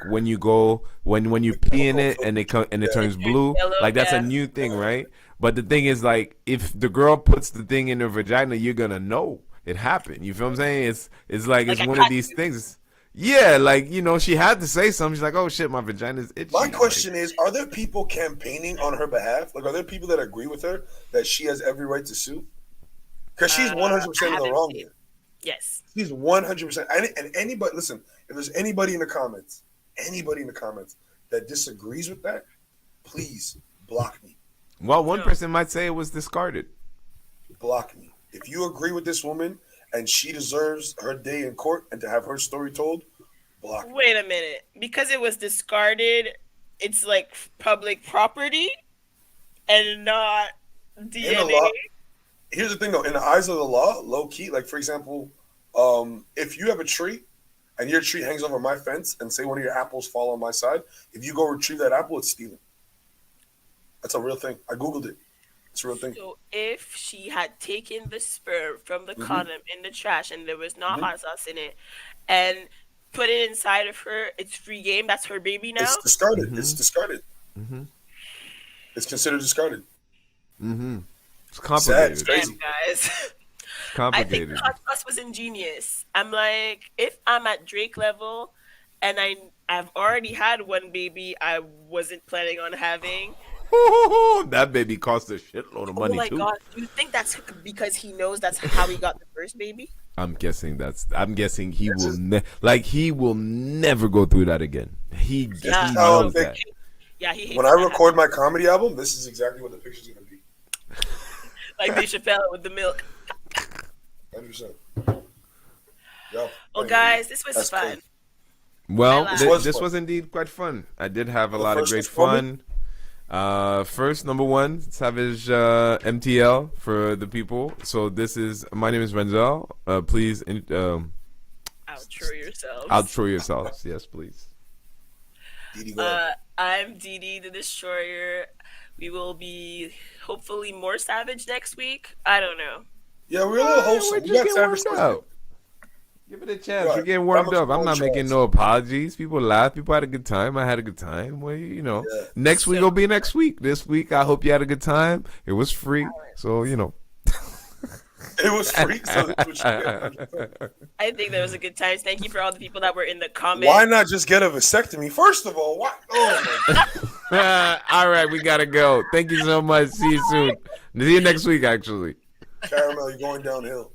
when you pee in it and it turns blue. Like that's a new thing, right? But the thing is, like, if the girl puts the thing in her vagina, you're gonna know it happened. You feel what I'm saying? It's like it's one of these things. Yeah, like, you know, she had to say something. She's like, oh shit, my vagina's itchy. My question is, are there people campaigning on her behalf? Like, are there people that agree with her that she has every right to sue? Because she's 100% in the wrong here. Yes. She's 100%. And anybody, listen, if there's anybody in the comments that disagrees with that, please block me. Well, one person might say it was discarded. Block me. If you agree with this woman and she deserves her day in court and to have her story told, block me. Wait a minute. Because it was discarded, it's like public property and not DNA. Here's the thing, though. In the eyes of the law, low key, like, for example, if you have a tree and your tree hangs over my fence and say one of your apples fall on my side, if you go retrieve that apple, it's stealing. That's a real thing. I Googled it. It's a real thing. So if she had taken the sperm from the condom in the trash and there was not hot sauce in it and put it inside of her, it's free game. That's her baby now? It's discarded. It's discarded. It's considered discarded. It's complicated. It's crazy. Damn, guys. Complicated. I think the hot sauce was ingenious. I'm like, if I'm at Drake level and I've already had one baby I wasn't planning on having. That baby cost a shitload of money, too. Oh my god! Do you think that's because he knows that's how he got the first baby? I'm guessing he will never go through that again. He knows that. Yeah, he hates when I record my comedy album, this is exactly what the picture's gonna be. Like Dave Chappelle with the milk. 100%. Well, guys, this was fun. Crazy. Well, this was indeed quite fun. I did have a lot of great fun. First, number one, Savage MTL for the people. So my name is Renzel. Please outro yourselves. Outro yourselves. Yes, please. I'm Dee the Destroyer. We will be hopefully more savage next week. I don't know. Yeah, we're a little wholesome. We got savage up. Give it a chance. We're getting warmed up. I'm not making no apologies. People laugh. People had a good time. I had a good time. Well, next week will be next week. This week, I hope you had a good time. It was free. So, It was free. So I think that was a good time. Thank you for all the people that were in the comments. Why not just get a vasectomy? First of all, why? Oh, my God. All right, we got to go. Thank you so much. See you soon. See you next week, actually. Caramel, you're going downhill.